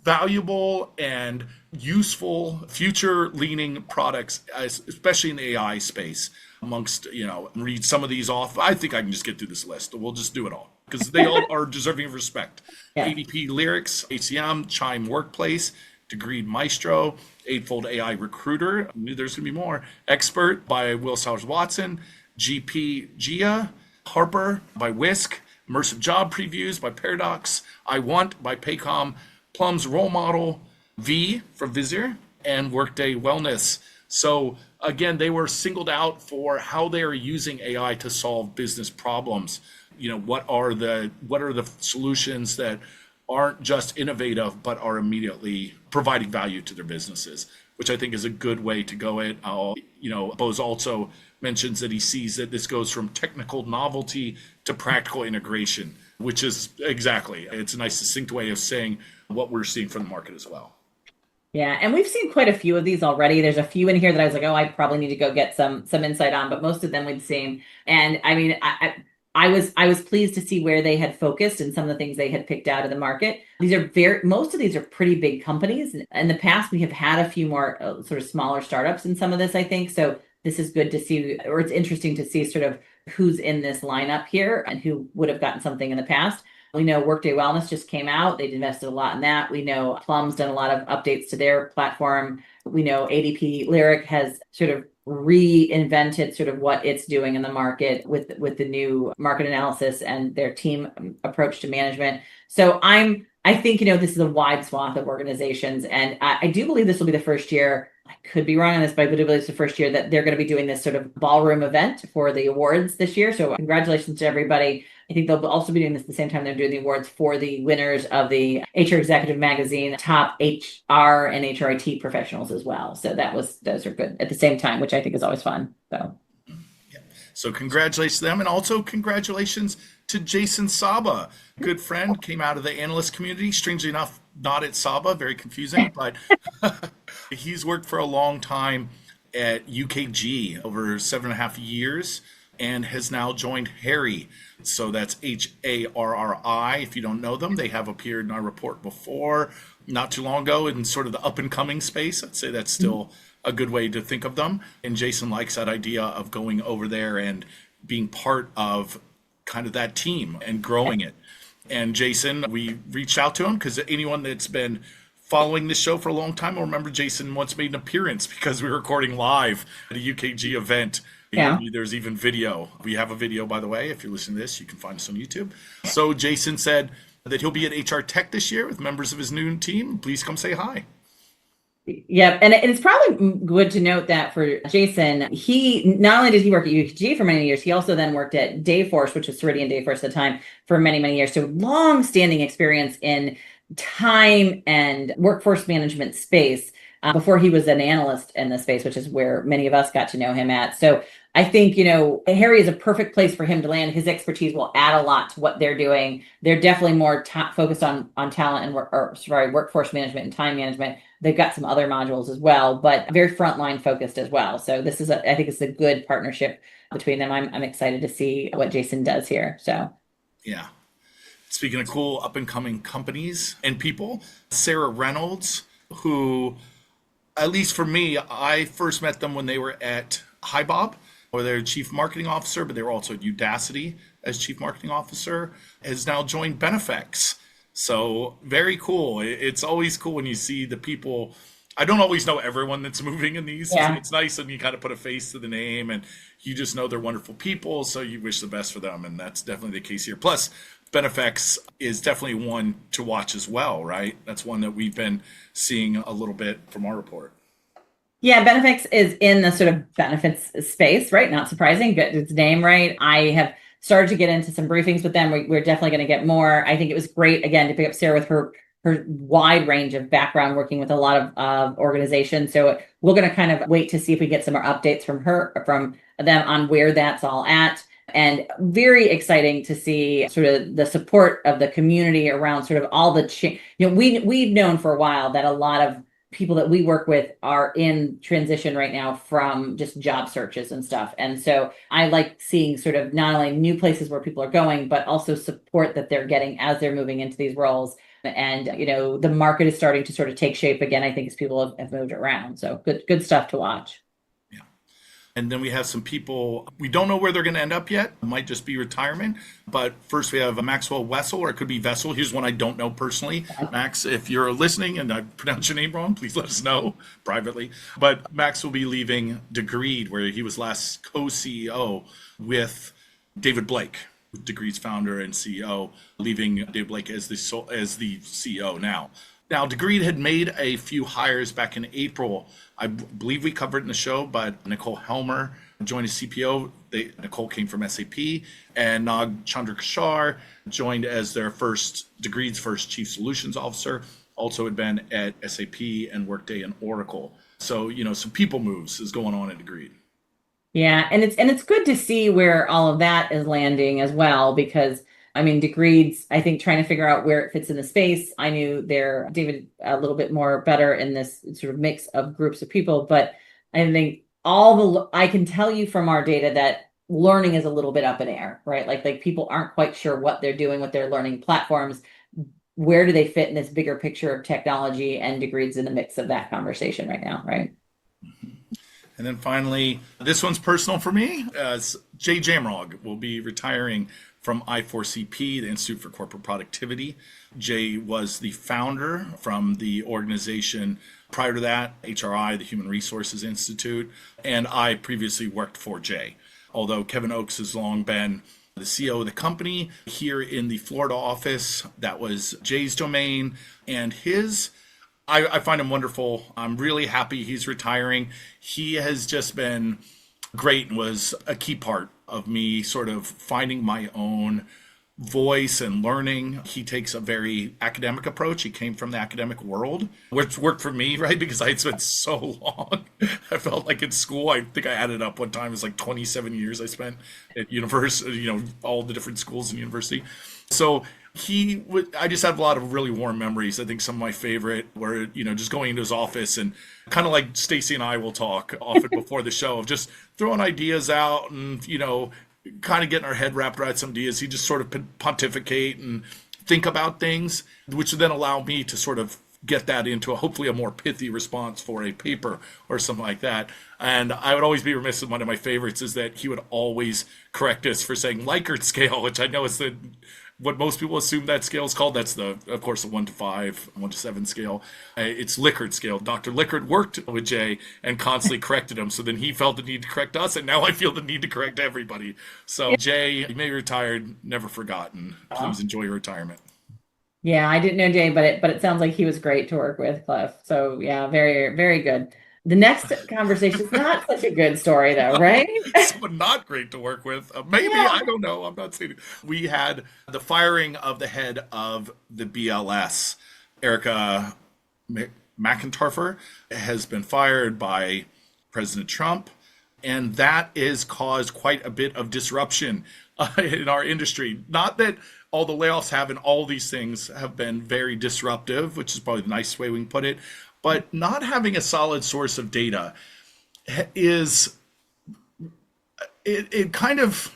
valuable and useful future leaning products, especially in the AI space amongst, read some of these off. I think I can just get through this list. We'll just do it all because they all are deserving of respect. Yeah. ADP Lyrics, HCM, Chime Workplace, Degreed Maestro, Eightfold AI Recruiter, I knew there's going to be more, Expert by Will Sowers Watson, GP Gia, Harper by Whisk, Immersive Job Previews by Paradox, I Want by Paycom, Plum's Role Model, V from Vizier, and Workday Wellness. So again, they were singled out for how they are using AI to solve business problems. What are the solutions that aren't just innovative, but are immediately providing value to their businesses, which I think is a good way to go at. Bose also mentions that he sees that this goes from technical novelty to practical integration, which is exactly, it's a nice succinct way of saying what we're seeing from the market as well. Yeah, and we've seen quite a few of these already. There's a few in here that I was like, oh, I probably need to go get some insight on, but most of them we've seen. And I mean, I was pleased to see where they had focused and some of the things they had picked out of the market. Most of these are pretty big companies. In the past, we have had a few more sort of smaller startups in some of this, I think. So this is good to see, or it's interesting to see sort of who's in this lineup here and who would have gotten something in the past. We know Workday Wellness just came out. They've invested a lot in that. We know Plum's done a lot of updates to their platform. We know ADP Lyric has sort of reinvented sort of what it's doing in the market with the new market analysis and their team approach to management. So I think, this is a wide swath of organizations. And I do believe this will be the first year, I could be wrong on this, but I do believe it's the first year that they're going to be doing this sort of ballroom event for the awards this year. So congratulations to everybody. I think they'll also be doing this at the same time they're doing the awards for the winners of the HR Executive Magazine Top HR and HRIT Professionals as well. So those are good at the same time, which I think is always fun. So. So congratulations to them, and also congratulations to Jason Saba, good friend, came out of the analyst community. Strangely enough, not at Saba, very confusing, but he's worked for a long time at UKG, over 7.5 years, and has now joined Harry. So that's HARRI. If you don't know them, they have appeared in our report before, not too long ago, in sort of the up and coming space. I'd say that's still a good way to think of them. And Jason likes that idea of going over there and being part of kind of that team and growing it. And Jason, we reached out to him because anyone that's been following this show for a long time will remember Jason once made an appearance because we were recording live at a UKG event. Yeah. There's even video. We have a video, by the way. If you're listening to this, you can find us on YouTube. So Jason said that he'll be at HR Tech this year with members of his new team. Please come say hi. Yeah, and it's probably good to note that for Jason, he not only did he work at UKG for many years, he also then worked at Dayforce, which was Ceridian Dayforce at the time, for many, many years. So long-standing experience in time and workforce management space before he was an analyst in the space, which is where many of us got to know him at. So I think, Harry is a perfect place for him to land. His expertise will add a lot to what they're doing. They're definitely more focused on talent and workforce management and time management. They've got some other modules as well, but very frontline focused as well. So I think it's a good partnership between them. I'm excited to see what Jason does here. So, yeah. Speaking of cool up and coming companies and people, Sarah Reynolds, who, at least for me, I first met them when they were at HiBob, or their chief marketing officer, but they were also at Udacity as chief marketing officer, has now joined Benefex. So very cool. It's always cool when you see the people. I don't always know everyone that's moving in these. Yeah. So it's nice when you kind of put a face to the name and you just know they're wonderful people. So you wish the best for them. And that's definitely the case here. Plus, Benefex is definitely one to watch as well, right? That's one that we've been seeing a little bit from our report. Yeah, Benefex is in the sort of benefits space, right? Not surprising, get its name right. I have started to get into some briefings with them. We're definitely going to get more. I think it was great, again, to pick up Sarah with her wide range of background working with a lot of organizations. So we're going to kind of wait to see if we get some more updates from them on where that's all at. And very exciting to see sort of the support of the community around sort of all the we've known for a while that a lot of people that we work with are in transition right now from just job searches and stuff. And so I like seeing sort of not only new places where people are going, but also support that they're getting as they're moving into these roles. And, the market is starting to sort of take shape again, I think, as people have moved around. So good stuff to watch. Yeah. And then we have some people, we don't know where they're going to end up yet. It might just be retirement. But first we have Maxwell Wessel, or it could be Vessel. Here's one I don't know personally. Max, if you're listening and I pronounce your name wrong, please let us know privately. But Max will be leaving Degreed, where he was last co-CEO with David Blake, Degreed's founder and CEO, leaving David Blake as the CEO now. Now, Degreed had made a few hires back in April. I believe we covered it in the show, but Nicole Helmer joined as CPO. Nicole came from SAP, and Nag Chandrakishar joined as Degreed's first chief solutions officer. Also had been at SAP and Workday and Oracle. So, some people moves is going on at Degreed. Yeah, and it's good to see where all of that is landing as well, because Degreed's, I think, trying to figure out where it fits in the space. I knew David a little bit more better in this sort of mix of groups of people, but I think I can tell you from our data that learning is a little bit up in air, right? Like people aren't quite sure what they're doing with their learning platforms. Where do they fit in this bigger picture of technology? And Degreed's in the mix of that conversation right now, right? And then finally, this one's personal for me. Jay Jamrog will be retiring from I4CP, the Institute for Corporate Productivity. Jay was the founder from the organization. Prior to that, HRI, the Human Resources Institute, and I previously worked for Jay. Although Kevin Oakes has long been the CEO of the company here in the Florida office, that was Jay's domain, and I find him wonderful. I'm really happy he's retiring. He has just been great and was a key part of me sort of finding my own voice and learning. He takes a very academic approach. He came from the academic world, which worked for me, right? Because I had spent so long. I felt like in school, I think I added up one time, it's like 27 years I spent at university, all the different schools in university. So I just have a lot of really warm memories. I think some of my favorite were, just going into his office and kind of like Stacey and I will talk often before the show of just throwing ideas out and, kind of getting our head wrapped around some ideas. He just sort of pontificate and think about things, which would then allow me to sort of get that into hopefully a more pithy response for a paper or something like that. And I would always be remiss in one of my favorites is that he would always correct us for saying Likert scale, which I know is what most people assume that scale is called. That's of course, the 1 to 5, 1 to 7 scale. It's Likert scale. Dr. Likert worked with Jay and constantly corrected him. So then he felt the need to correct us, and now I feel the need to correct everybody. So Jay, you may be retired, never forgotten. Please enjoy your retirement. Yeah, I didn't know Jay, but it sounds like he was great to work with, Cliff. So yeah, very, very good. The next conversation is not such a good story, though, right? Someone not great to work with. Maybe, yeah. I don't know. I'm not saying it. We had the firing of the head of the BLS, Erica McIntyre, has been fired by President Trump. And that has caused quite a bit of disruption in our industry. Not that all the layoffs have, and all these things have been very disruptive, which is probably the nice way we can put it. But not having a solid source of data is, it kind of,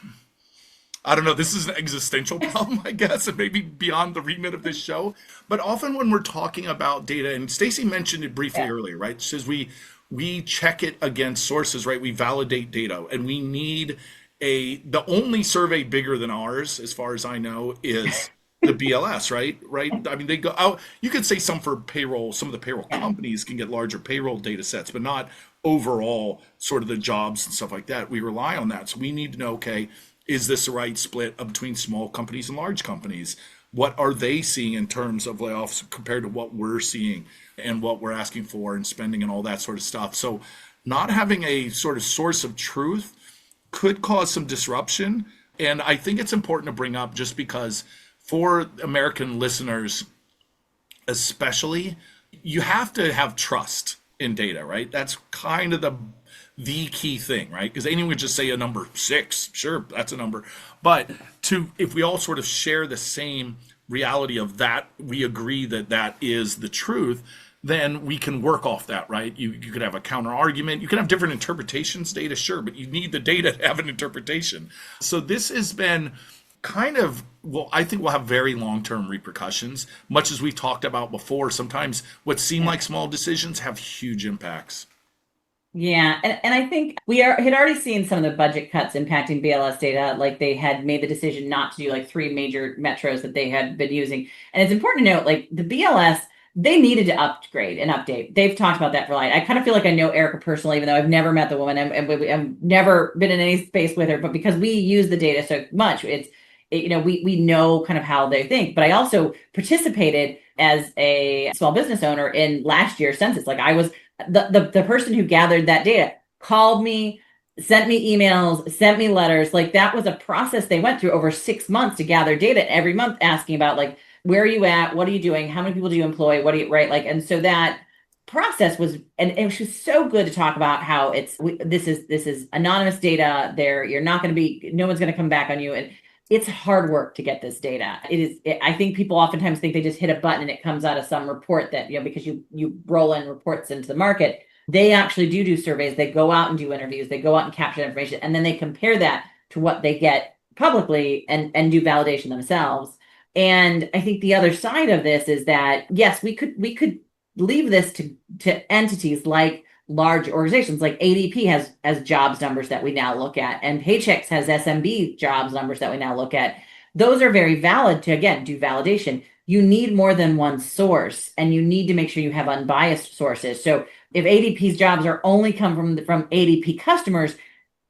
I don't know, this is an existential problem, I guess, and maybe beyond the remit of this show. But often when we're talking about data, and Stacey mentioned it briefly earlier, right? She says we check it against sources, right? We validate data, and we need the only survey bigger than ours, as far as I know, is the BLS, right? I mean, they go out. You could say some for payroll. Some of the payroll companies can get larger payroll data sets, but not overall sort of the jobs and stuff like that. We rely on that. So we need to know, okay, is this the right split between small companies and large companies? What are they seeing in terms of layoffs compared to what we're seeing and what we're asking for and spending and all that sort of stuff? So not having a sort of source of truth could cause some disruption. And I think it's important to bring up just because for American listeners, especially, you have to have trust in data, right? That's kind of the key thing, right? Because anyone would just say a number 6, sure, that's a number. But if we all sort of share the same reality of that, we agree that that is the truth, then we can work off that, right? You could have a counter argument. You can have different interpretations, data, sure, but you need the data to have an interpretation. So this has been kind of, well, I think will have very long-term repercussions. Much as we've talked about before, sometimes what seem like small decisions have huge impacts. Yeah, and I think had already seen some of the budget cuts impacting BLS data, like they had made the decision not to do like 3 major metros that they had been using. And it's important to note, like the BLS, they needed to upgrade and update. They've talked about that for I kind of feel like I know Erica personally, even though I've never met the woman and I've never been in any space with her, but because we use the data so much, we know kind of how they think. But I also participated as a small business owner in last year's census. Like I was the person who gathered that data, called me, sent me emails, sent me letters. Like that was a process they went through over 6 months to gather data every month, asking about like, where are you at? What are you doing? How many people do you employ? What do you, right? Like, and so that process was, and it was just so good to talk about how this is anonymous data there. You're not going to be, no one's going to come back on you. And it's hard work to get this data. I think people oftentimes think they just hit a button and it comes out of some report that, because you roll in reports into the market. They actually do surveys. They go out and do interviews. They go out and capture information. And then they compare that to what they get publicly and do validation themselves. And I think the other side of this is that, yes, we could leave this to entities like large organizations like ADP has jobs numbers that we now look at, and Paychex has SMB jobs numbers that we now look at. Those are very valid to, again, do validation. You need more than one source, and you need to make sure you have unbiased sources. So if ADP's jobs are only come from ADP customers,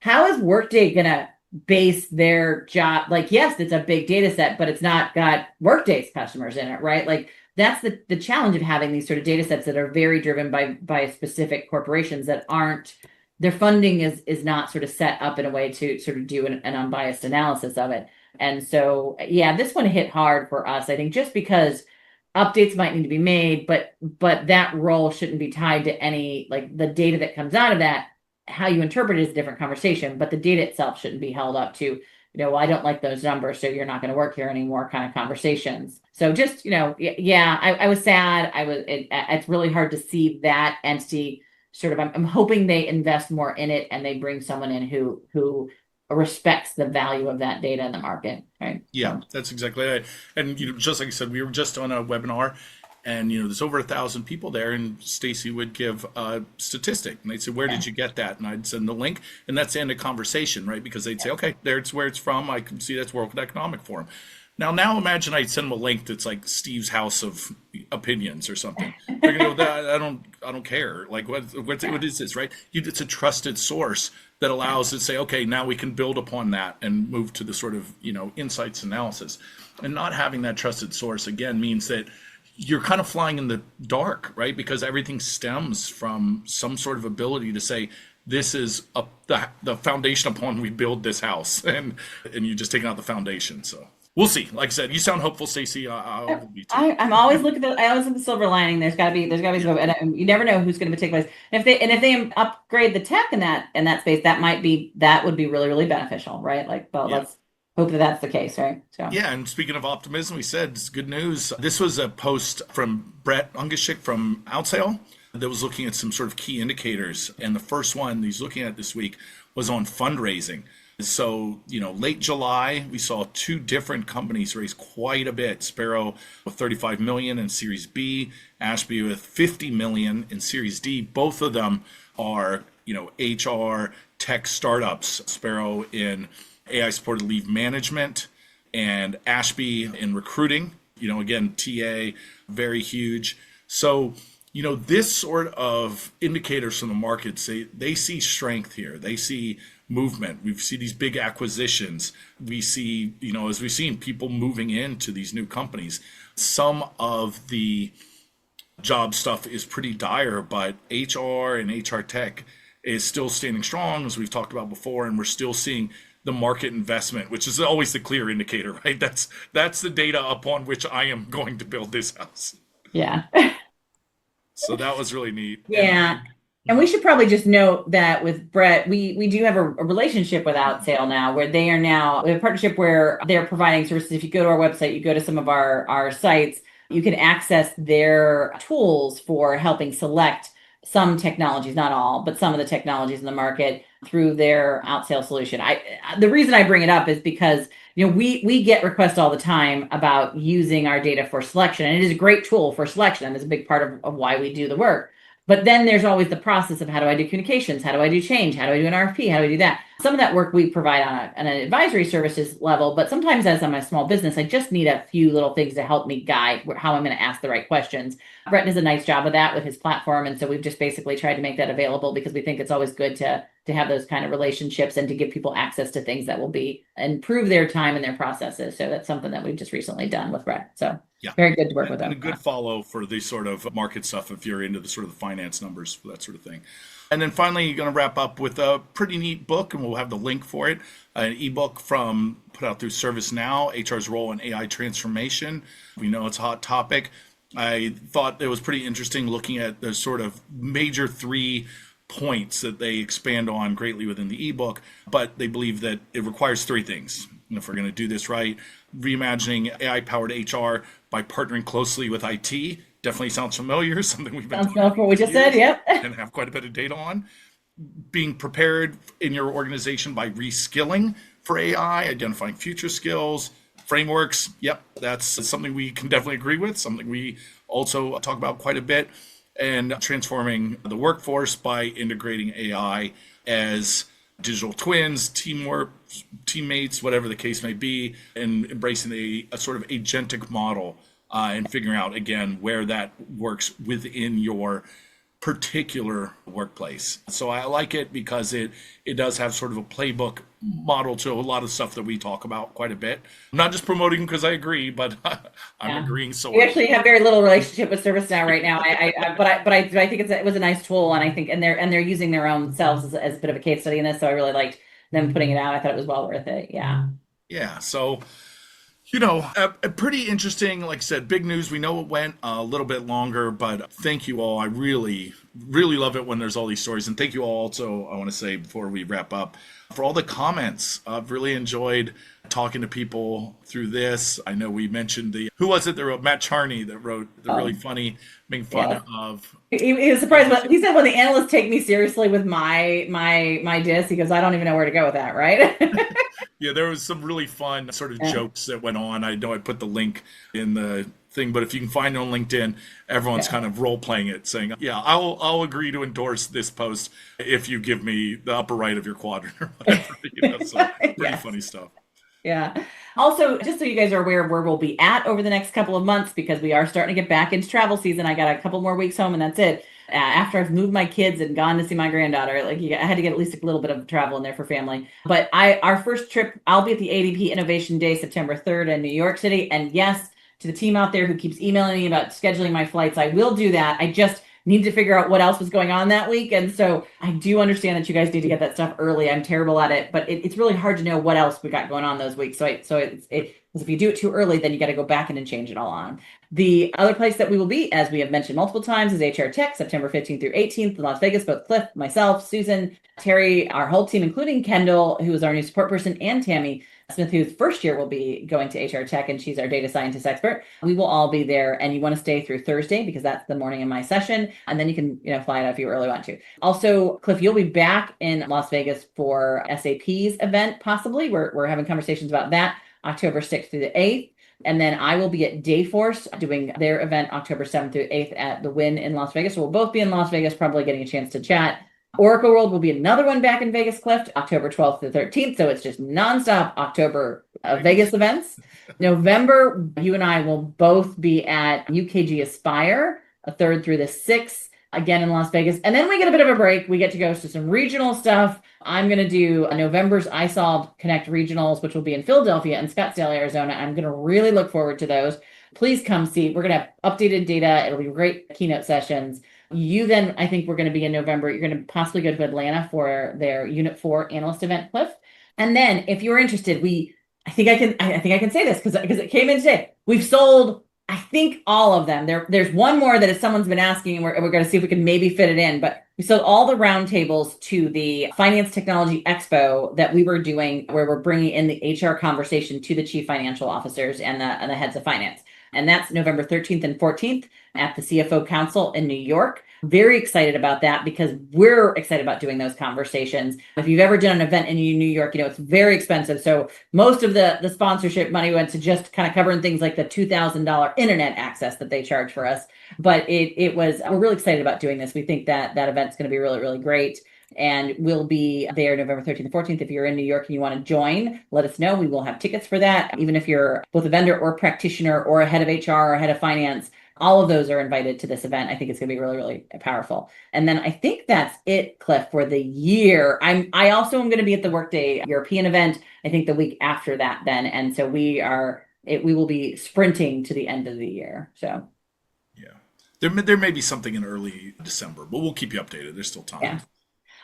how is Workday going to base their job? Like, yes, it's a big data set, but it's not got Workday's customers in it, right? Like, that's the challenge of having these sort of data sets that are very driven by specific corporations that aren't, their funding is not sort of set up in a way to sort of do an unbiased analysis of it. And so, yeah, this one hit hard for us, I think, just because updates might need to be made, but that role shouldn't be tied to any, like, the data that comes out of that. How you interpret it is a different conversation, but the data itself shouldn't be held up to, well, I don't like those numbers, so you're not going to work here anymore kind of conversations. So just, yeah, I was sad. It's really hard to see that entity sort of, I'm hoping they invest more in it and they bring someone in who respects the value of that data in the market, right? Yeah, that's exactly right. And just like I said, we were just on a webinar, and there's over 1,000 people there, and Stacey would give a statistic, and they'd say, "Where did you get that?" And I'd send the link, and that's the end of conversation, right? Because they'd say, "Okay, there's where it's from. I can see that's World Economic Forum." Now imagine I send them a link that's like Steve's House of Opinions or something. They're gonna go, I don't care. Like what is this, right? It's a trusted source that allows to say, okay, now we can build upon that and move to the sort of insights analysis. And not having that trusted source again means that you're kind of flying in the dark, right? Because everything stems from some sort of ability to say, this is the foundation upon we build this house, and you're just taking out the foundation. So we'll see. Like I said, you sound hopeful, Stacey. I'm always looking at the silver lining. There's got to be and you never know who's going to take place. And if they upgrade the tech in that space, that would be really, really beneficial, right? Like, but let's hope that that's the case, right? So yeah. And speaking of optimism, we said it's good news. This was a post from Brett Ungashik from Outsale that was looking at some sort of key indicators, and the first one he's looking at this week was on fundraising. So, late July, we saw two different companies raise quite a bit. Sparrow with 35 million in Series B, Ashby with 50 million in Series D. Both of them are, HR tech startups. Sparrow in AI supported leave management, and Ashby in recruiting. Again, TA, very huge. So, this sort of indicators from the markets, they see strength here. They see movement. We see these big acquisitions. We see, as we've seen, people moving into these new companies. Some of the job stuff is pretty dire, but HR and HR tech is still standing strong, as we've talked about before, and we're still seeing the market investment, which is always the clear indicator, right? That's the data upon which I am going to build this house. Yeah. So that was really neat. Yeah. And we should probably just note that with Brett, we do have a relationship with Outsale now, where we have a partnership where they're providing services. If you go to our website, you go to some of our sites, you can access their tools for helping select some technologies, not all, but some of the technologies in the market through their Outsale solution. The reason I bring it up is because we get requests all the time about using our data for selection, and it is a great tool for selection, and it's a big part of why we do the work. But then there's always the process of how do I do communications? How do I do change? How do I do an RFP? How do I do that? Some of that work we provide on an advisory services level, but sometimes as I'm a small business, I just need a few little things to help me guide how I'm going to ask the right questions. Brett does a nice job of that with his platform. And so we've just basically tried to make that available because we think it's always good to have those kind of relationships and to give people access to things that will improve their time and their processes. So that's something that we've just recently done with Brett. So yeah, very good to work with them. And a good follow for the sort of market stuff if you're into the sort of the finance numbers for that sort of thing. And then finally, you're going to wrap up with a pretty neat book, and we'll have the link for it, an ebook put out through ServiceNow, HR's Role in AI Transformation. We know it's a hot topic. I thought it was pretty interesting looking at the sort of major 3 points that they expand on greatly within the ebook, but they believe that it requires 3 things. And if we're going to do this right, reimagining AI-powered HR by partnering closely with IT. Definitely sounds familiar, something we've been talking about what we just said, yep. And have quite a bit of data on. Being prepared in your organization by reskilling for AI, identifying future skills, frameworks. Yep, that's something we can definitely agree with, something we also talk about quite a bit. and transforming the workforce by integrating AI as digital twins, teamwork, teammates, whatever the case may be, and embracing a sort of agentic model and figuring out, again, where that works within your particular workplace. So I like it because it does have sort of a playbook model to a lot of stuff that we talk about quite a bit. I'm not just promoting because I agree, but I'm agreeing. So we actually have very little relationship with ServiceNow right now. But I think it was a nice tool, and I think they're using their own selves as a bit of a case study in this. So I really liked them putting it out. I thought it was well worth it. Yeah. Yeah. So a pretty interesting, like I said, big news. We know it went a little bit longer, but thank you all. I really, really love it when there's all these stories. And thank you all also, I want to say before we wrap up, for all the comments. I've really enjoyed talking to people through this. I know we mentioned who was it that wrote? Matt Charney that wrote the really funny, making fun of. He was surprised, but he said when the analysts take me seriously with my diss, he goes, I don't even know where to go with that, right? Yeah, there was some really fun sort of jokes that went on. I know I put the link in the thing, but if you can find it on LinkedIn, everyone's kind of role playing it, saying, "Yeah, I'll agree to endorse this post if you give me the upper right of your quadrant or whatever." So pretty funny stuff. Yeah. Also, just so you guys are aware of where we'll be at over the next couple of months, because we are starting to get back into travel season. I got a couple more weeks home, and that's it. After I've moved my kids and gone to see my granddaughter, I had to get at least a little bit of travel in there for family. But our first trip, I'll be at the ADP Innovation Day, September 3rd in New York City. And yes, to the team out there who keeps emailing me about scheduling my flights, I will do that. I just need to figure out what else was going on that week. And so I do understand that you guys need to get that stuff early. I'm terrible at it, but it's really hard to know what else we got going on those weeks. So if you do it too early, then you got to go back in and change it all on. The other place that we will be, as we have mentioned multiple times, is HR Tech, September 15th through 18th in Las Vegas. Both Cliff, myself, Susan, Terry, our whole team, including Kendall, who is our new support person, and Tammy Smith, whose first year will be going to HR Tech, and she's our data scientist expert. We will all be there, and you want to stay through Thursday because that's the morning of my session, and then you can fly out if you really want to. Also, Cliff, you'll be back in Las Vegas for SAP's event, possibly. We're having conversations about that, October 6th through the 8th. And then I will be at Dayforce doing their event October 7th through 8th at the Wynn in Las Vegas. So we'll both be in Las Vegas, probably getting a chance to chat. Oracle World will be another one back in Vegas, Cliff, October 12th to 13th. So it's just nonstop October Vegas events. November, you and I will both be at UKG Aspire, a 3rd through the 6th, again in Las Vegas. And then we get a bit of a break. We get to go to some regional stuff. I'm going to do November's iSolve Connect regionals, which will be in Philadelphia and Scottsdale, Arizona. I'm going to really look forward to those. Please come see. We're going to have updated data. It'll be great keynote sessions. You then, I think we're going to be in November. You're going to possibly go to Atlanta for their Unit 4 analyst event, Cliff. And then if you're interested, I think I can say this because it came in today. We've sold, I think, all of them. There's one more that someone's been asking, and we're going to see if we can maybe fit it in. But we sold all the roundtables to the Finance Technology Expo that we were doing, where we're bringing in the HR conversation to the chief financial officers and the heads of finance. And that's November 13th and 14th at the CFO Council in New York. Very excited about that because we're excited about doing those conversations. If you've ever done an event in New York, it's very expensive. So most of the sponsorship money went to just kind of covering things like the $2,000 internet access that they charge for us. But we're really excited about doing this. We think that event's going to be really, really great. And we'll be there November 13th and 14th. If you're in New York and you want to join, let us know. We will have tickets for that. Even if you're both a vendor or practitioner or a head of HR or a head of finance, all of those are invited to this event. I think it's going to be really, really powerful. And then I think that's it, Cliff, for the year. I also am going to be at the Workday European event, I think the week after that then. And so we will be sprinting to the end of the year. So yeah, there may be something in early December, but we'll keep you updated. There's still time. Yeah.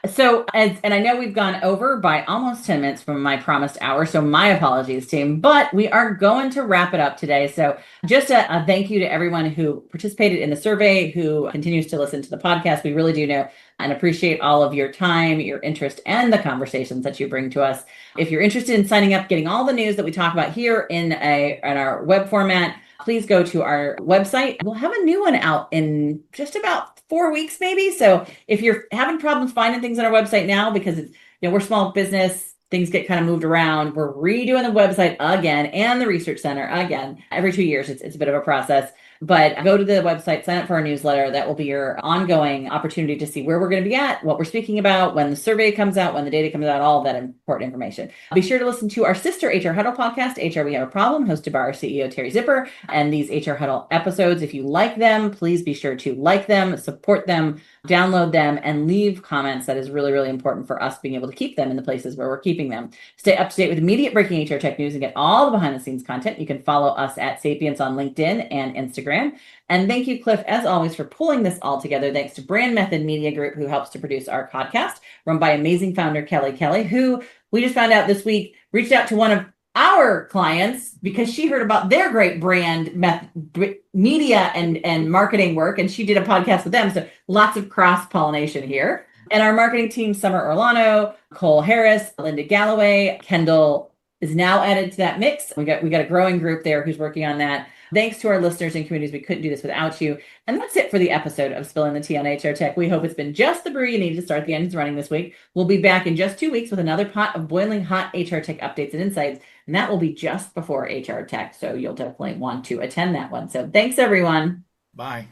So, and I know we've gone over by almost 10 minutes from my promised hour, so my apologies, team, but we are going to wrap it up today. So just a thank you to everyone who participated in the survey, who continues to listen to the podcast. We really do know and appreciate all of your time, your interest, and the conversations that you bring to us. If you're interested in signing up, getting all the news that we talk about here in our web format, please go to our website. We'll have a new one out in just about 4 weeks, maybe. So if you're having problems finding things on our website now, because we're small business, things get kind of moved around. We're redoing the website again and the research center again every 2 years. It's a bit of a process. But go to the website, sign up for our newsletter. That will be your ongoing opportunity to see where we're going to be at, what we're speaking about, when the survey comes out, when the data comes out, all of that important information. Be sure to listen to our sister HR Huddle podcast, HR We Have a Problem, hosted by our CEO, Terry Zipper, and these HR Huddle episodes. If you like them, please be sure to like them, support them, download them, and leave comments. That is really, really important for us being able to keep them in the places where we're keeping them. Stay up to date with immediate breaking HR tech news and get all the behind the scenes content. You can follow us at Sapience on LinkedIn and Instagram. And thank you, Cliff, as always, for pulling this all together. Thanks to Brand Method Media Group, who helps to produce our podcast, run by amazing founder Kelly, who we just found out this week reached out to one of our clients because she heard about their great media and marketing work, and she did a podcast with them. So lots of cross-pollination here. And our marketing team, Summer Orlano, Cole Harris, Linda Galloway, Kendall is now added to that mix. We got a growing group there who's working on that. Thanks to our listeners and communities. We couldn't do this without you. And that's it for the episode of Spilling the Tea on HR Tech. We hope it's been just the brew you needed to start the engines running this week. We'll be back in just 2 weeks with another pot of boiling hot HR Tech updates and insights. And that will be just before HR Tech. So you'll definitely want to attend that one. So thanks, everyone. Bye.